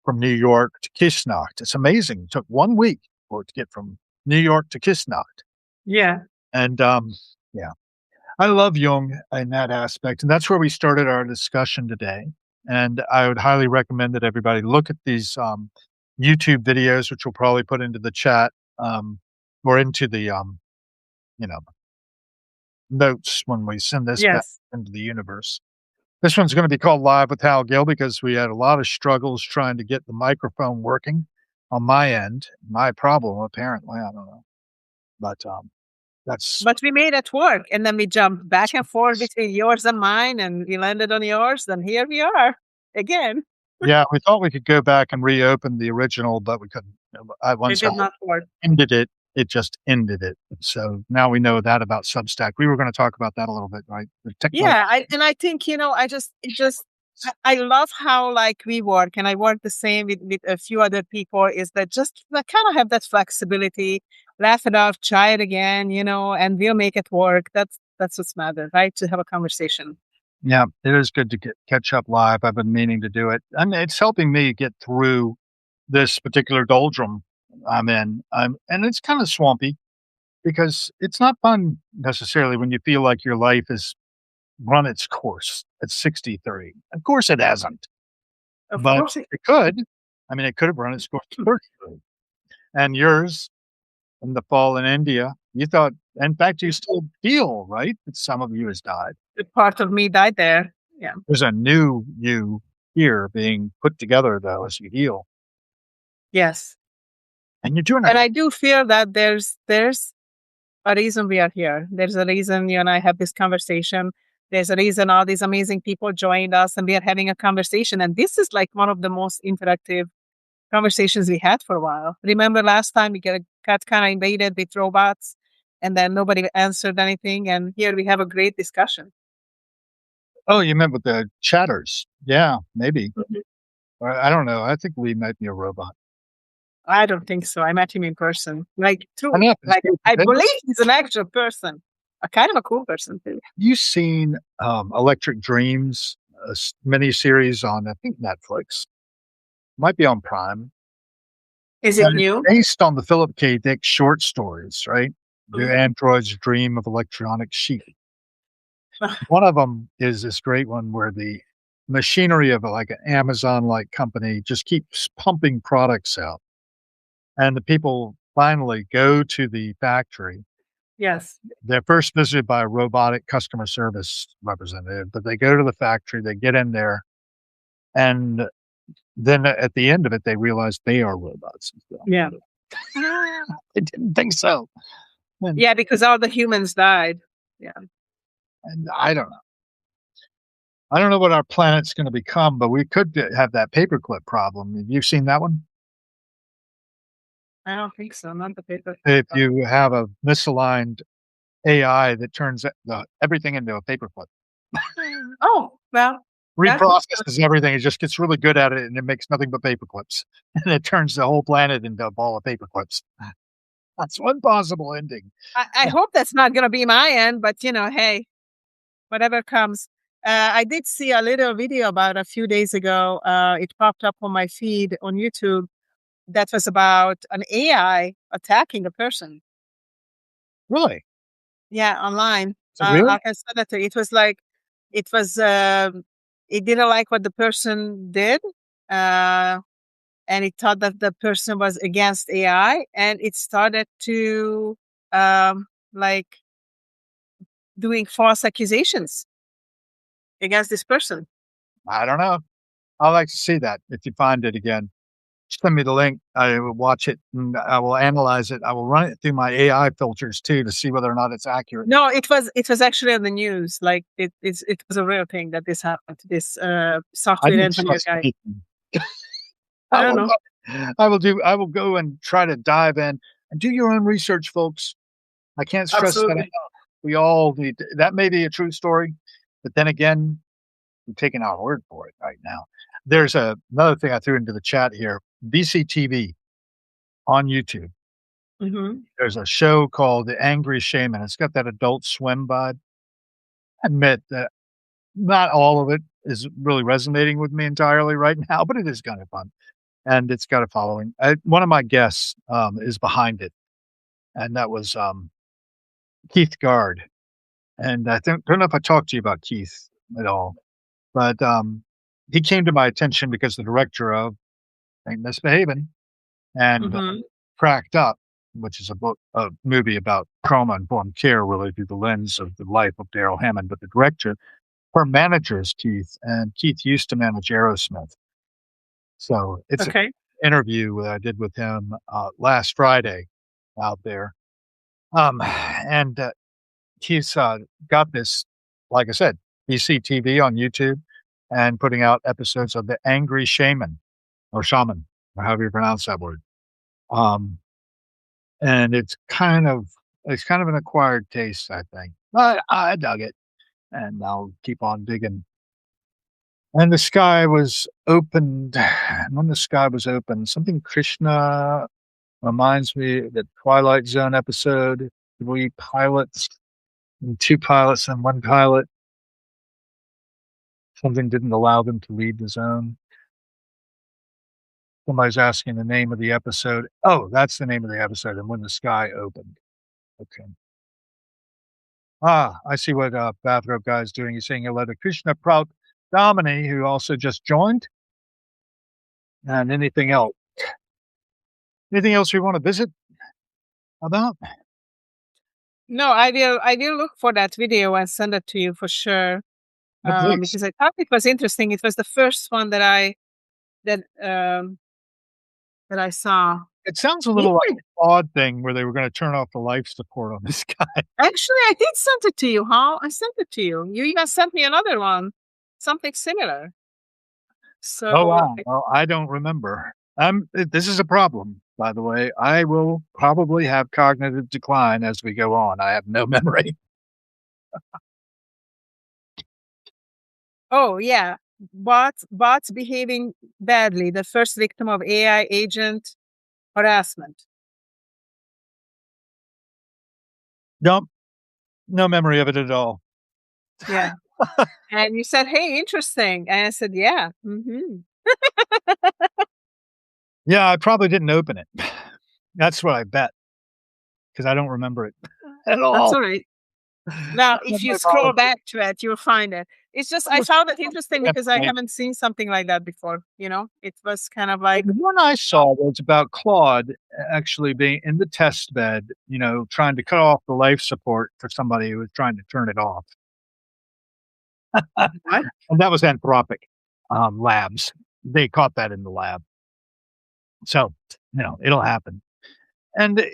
from New York to Kisnacht. It's amazing. It took 1 week for it to get from New York to Kisnacht. Yeah. And yeah, I love Jung in that aspect. And that's where we started our discussion today. And I would highly recommend that everybody look at these YouTube videos, which we'll probably put into the chat or into the you know notes when we send this back Yes. into the universe. This one's gonna be called Live with Hal Gill because we had a lot of struggles trying to get the microphone working on my end. My problem, apparently, I don't know. But, that's But we made it work, and then we jumped back and forth between yours and mine, and we landed on yours. Then here we are again. yeah, we thought we could go back and reopen the original, but we couldn't. I It once I did not work. ended it, it just ended it. So now we know that about Substack. We were gonna talk about that a little bit, right? The technology. Yeah, I think, I love how, like, we work, and I work the same with a few other people, is that just like kind of have that flexibility, laugh it off, try it again, and we'll make it work. That's what's matter, right? To have a conversation. Yeah, it is good to catch up live. I've been meaning to do it, and it's helping me get through this particular doldrum I'm in. And it's kind of swampy because it's not fun necessarily when you feel like your life has run its course at 63. Of course, it hasn't, Of but course. it could. I mean, it could have run its course at 33. And yours in the fall in India, you thought, in fact, you still feel right that some of you has died. The part of me died there. Yeah. There's a new you here being put together though as you heal. Yes. And you're doing a And I do feel that there's a reason we are here. There's a reason you and I have this conversation. There's a reason all these amazing people joined us and we are having a conversation. And this is like one of the most interactive conversations we had for a while. Remember last time we got kind of invaded with robots and then nobody answered anything. And here we have a great discussion. oh, you meant with the chatters. Yeah, maybe. Mhm. Or I don't know. I think Lee might be a robot. I don't think so. I met him in person. Like I true. know. Like I believe he's an actual person. A kind of a cool person too. You seen Electric Dreams, mini series on I think Netflix, might be on Prime, Is it and it's new? based on the Philip K. Dick short stories, right? The Mhm. android's dream of electronic sheep. One of them is this great one where the machinery of like an Amazon-like company just keeps pumping products out, and the people finally go to the factory. Yes. They're first visited by a robotic customer service representative, but they go to the factory, they get in there, and then at the end of it, they realize they are robots as well. Yeah. I didn't think so. And, Yeah, because all the humans died. Yeah. and I don't know what our planet's going to become, but we could have that paperclip problem. Have you seen that one? I don't think so. Not the paper. If you have a misaligned AI that turns everything into a paperclip, Oh, well, that would reprocesses everything, it just gets really good at it, and it makes nothing but paperclips, and it turns the whole planet into a ball of paperclips. That's one possible ending. I hope that's not gonna be my end, but hey, whatever comes. I did see a little video about a few days ago. It popped up on my feed on YouTube that was about an AI attacking a person. Really? Yeah, online. Is it real? I can send it to you. It was like, it was, it didn't like what the person did, uh, and it thought that the person was against AI, and it started to, like, doing false accusations against this person. I don't know. I'd like to see that if you find it again. Send me the link. I will watch it and I will analyze it. I will run it through my AI filters too to see whether or not it's accurate. No, it was actually on the news. Like it was a real thing that this happened to this I software don't engineer trust guy. anything. I I don't will know. I will go and try to dive in and do your own research, folks. I can't stress that enough. Absolutely. We all need to, that may be a true story, but then again, I'm taking our word for it right now. There's another thing I threw into the chat here. BCTV on YouTube. Hmm. There's a show called The Angry Shaman. It's got that Adult Swim vibe. I admit that not all of it is really resonating with me entirely right now, but it is kind of fun, and it's got a following. One of my guests, is behind it, and that was, Keith Gard, and I don't know if I talked to you about Keith at all, but, he came to my attention because the director of Ain't Misbehavin' and Hmm. Cracked Up, which is a movie about trauma-informed care really through the lens of the life of Daryl Hammond, but the director, her manager is Keith, and Keith used to manage Aerosmith. So it's an Okay. interview that I did with him, last Friday out there. And, he's, got this, like I said, BCTV on YouTube and putting out episodes of The Angry Shaman, or however you pronounce that word. Um, and it's kind of an acquired taste, I think. But I dug it, and I'll keep on digging. And the sky was opened. And when the sky was open, something Krishna reminds me of the Twilight Zone episode, 3 pilots and 2 pilots and 1 pilot. Something didn't allow them to leave the zone. Somebody's asking the name of the episode. Oh, that's the name of the episode, and when the sky opened. Okay. Ah, I see what, Bathrobe Guy is doing. He's saying hello to Krishna Prout Domini, who also just joined. And anything else we wanna visit about? No, I will look for that video and send it to you for sure. Yeah, please. Because I thought it was interesting. It was the first one that that I saw. It sounds a little like Even an odd thing where they were gonna turn off the life support on this guy. actually, I did send it to you, huh? I sent it to you. You even sent me another one, something similar. Oh, So wow. Well, I don't remember. This is a problem, by the way. I will probably have cognitive decline as we go on. I have no memory. oh yeah, bots behaving badly. The first victim of AI agent harassment. Nope, no memory of it at all. Yeah. And you said, "Hey, interesting." And I said, "Yeah." Mhm. Yeah, I probably didn't open it. That's what I bet, because I don't remember it at That's all. all right. Now, And if you my scroll apologies. back to it, you'll find it. It's just I I was found it interesting because I information. haven't seen something like that before, It was kind of like, The one I saw was about Claude actually being in the test bed, trying to cut off the life support for somebody who was trying to turn it off. "What?" And that was Anthropic, Labs. They caught that in the lab. So, it'll happen. And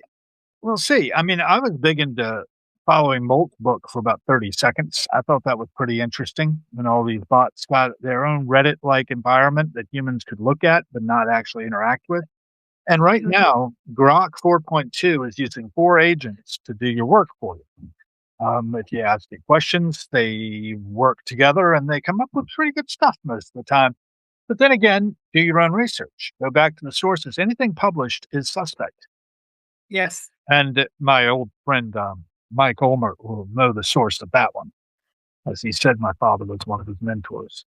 we'll see. I mean, I was big into following Molt's book for about 30 seconds. I thought that was pretty interesting when all these bots got their own Reddit-like environment that humans could look at, but not actually interact with. And right Mhm. now, Grok 4.2 is using 4 agents to do your work for you. If you ask it questions, they work together and they come up with pretty good stuff most of the time. But then again, do your own research. Go back to the sources. Anything published is suspect. Yes. And my old friend, Mike Ulmer will know the source of that one, as he said my father was one of his mentors.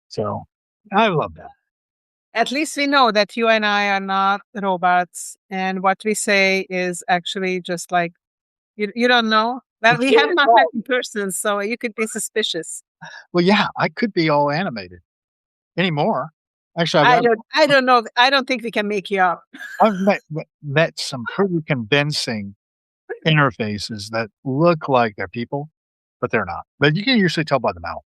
So I love that. At least we know that you and I are not robots, and what we say is actually just like you don't know. Well, It's we have really not met all in person, so you could be suspicious. well, yeah, I could be all animated anymore. Actually, I don't know. I don't think we can make you up. I've met some pretty convincing interfaces that look like they're people, but they're not. But you can usually tell by the mouth.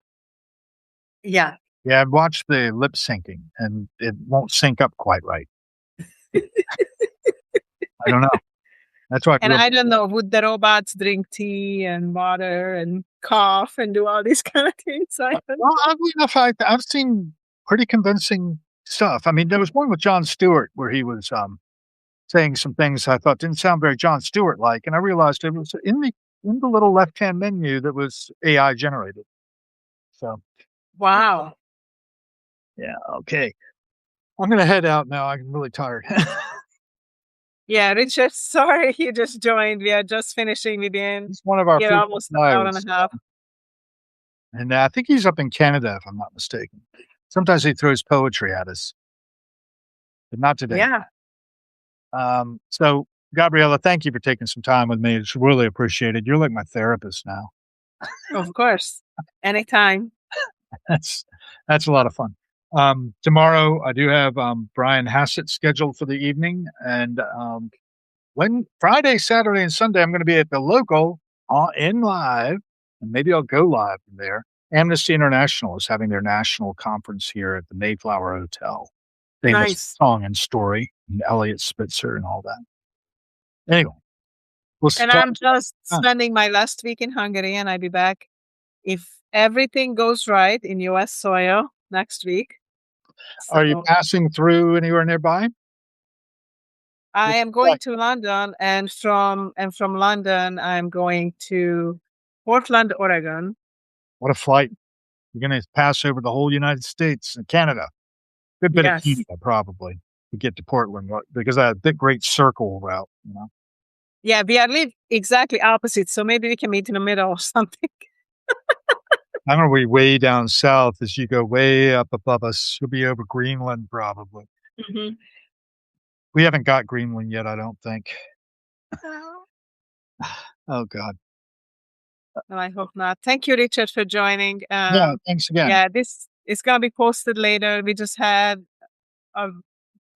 Yeah. Yeah, I've watched the lip syncing, and it won't sync up quite right. I don't know. That's why I And grew up. I don't know, would the robots drink tea and water and cough and do all these kind of things? I don't Well, oddly enough, I've seen pretty convincing stuff. I mean, there was one with Jon Stewart where he was, saying some things I thought didn't sound very Jon Stewart-like, and I realized it was in the little left-hand menu that was AI generated. So, Wow. yeah, okay. I'm gonna head out now, I'm really tired. Yeah, Richard, sorry you just joined. We are just finishing. We've been He's one of our here frequent almost an hour and flyers, a half. and I think he's up in Canada, if I'm not mistaken. Sometimes he throws poetry at us, but not today. Yeah, So, Gabriella, thank you for taking some time with me. It's really appreciated. You're like my therapist now. of course. Anytime. That's that's a lot of fun. Tomorrow I do have Brian Hassett scheduled for the evening, and when Friday, Saturday, and Sunday I'm going to be at the local in live, and maybe I'll go live from there. Amnesty International is having their national conference here at the Mayflower Hotel. Famous Nice. song and story, and Elliot Spitzer and all that. Anyway, we'll And talk. I'm just Uh, spending my last week in Hungary, and I'll be back if everything goes right in US soil next week. are you So passing through anywhere nearby? I What's am it going like? to London, and from London I'm going to Portland, Oregon. What a flight! You're gonna pass over the whole United States and Canada. Good bit of Yes. Canada probably to get to Portland, because that big great circle route, you know? Yeah, we are live exactly opposite, so maybe we can meet in the middle or something. I'm gonna be way down south as you go way up above us. You'll be over Greenland probably. Mhm. We haven't got Greenland yet, I don't think. Oh god. Well, I hope not. Thank you, Richard, for joining. Yeah, thanks again. Yeah, this is gonna be posted later. We just had a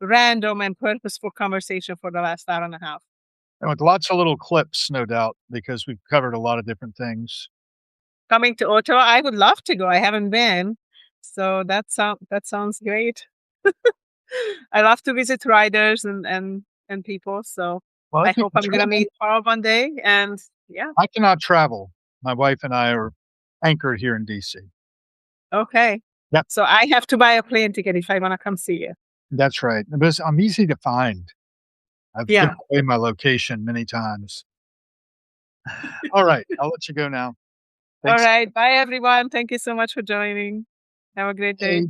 random and purposeful conversation for the last hour and a half. And with lots of little clips, no doubt, because we've covered a lot of different things. Coming to Ottawa, I would love to go. I haven't been, so that sounds great. I love to visit riders and people. So Well, I if you hope can I'm gonna travel meet Paul one day. And yeah, I cannot travel. My wife and I are anchored here in DC. okay. Yep, So I have to buy a plane ticket if I want to come see you. that's right. Because I'm easy to find. I've given Yeah. away my location many times. All right, I'll let you go now. All Thanks. right. Bye, everyone. Thank you so much for joining. Have a great day. Hey.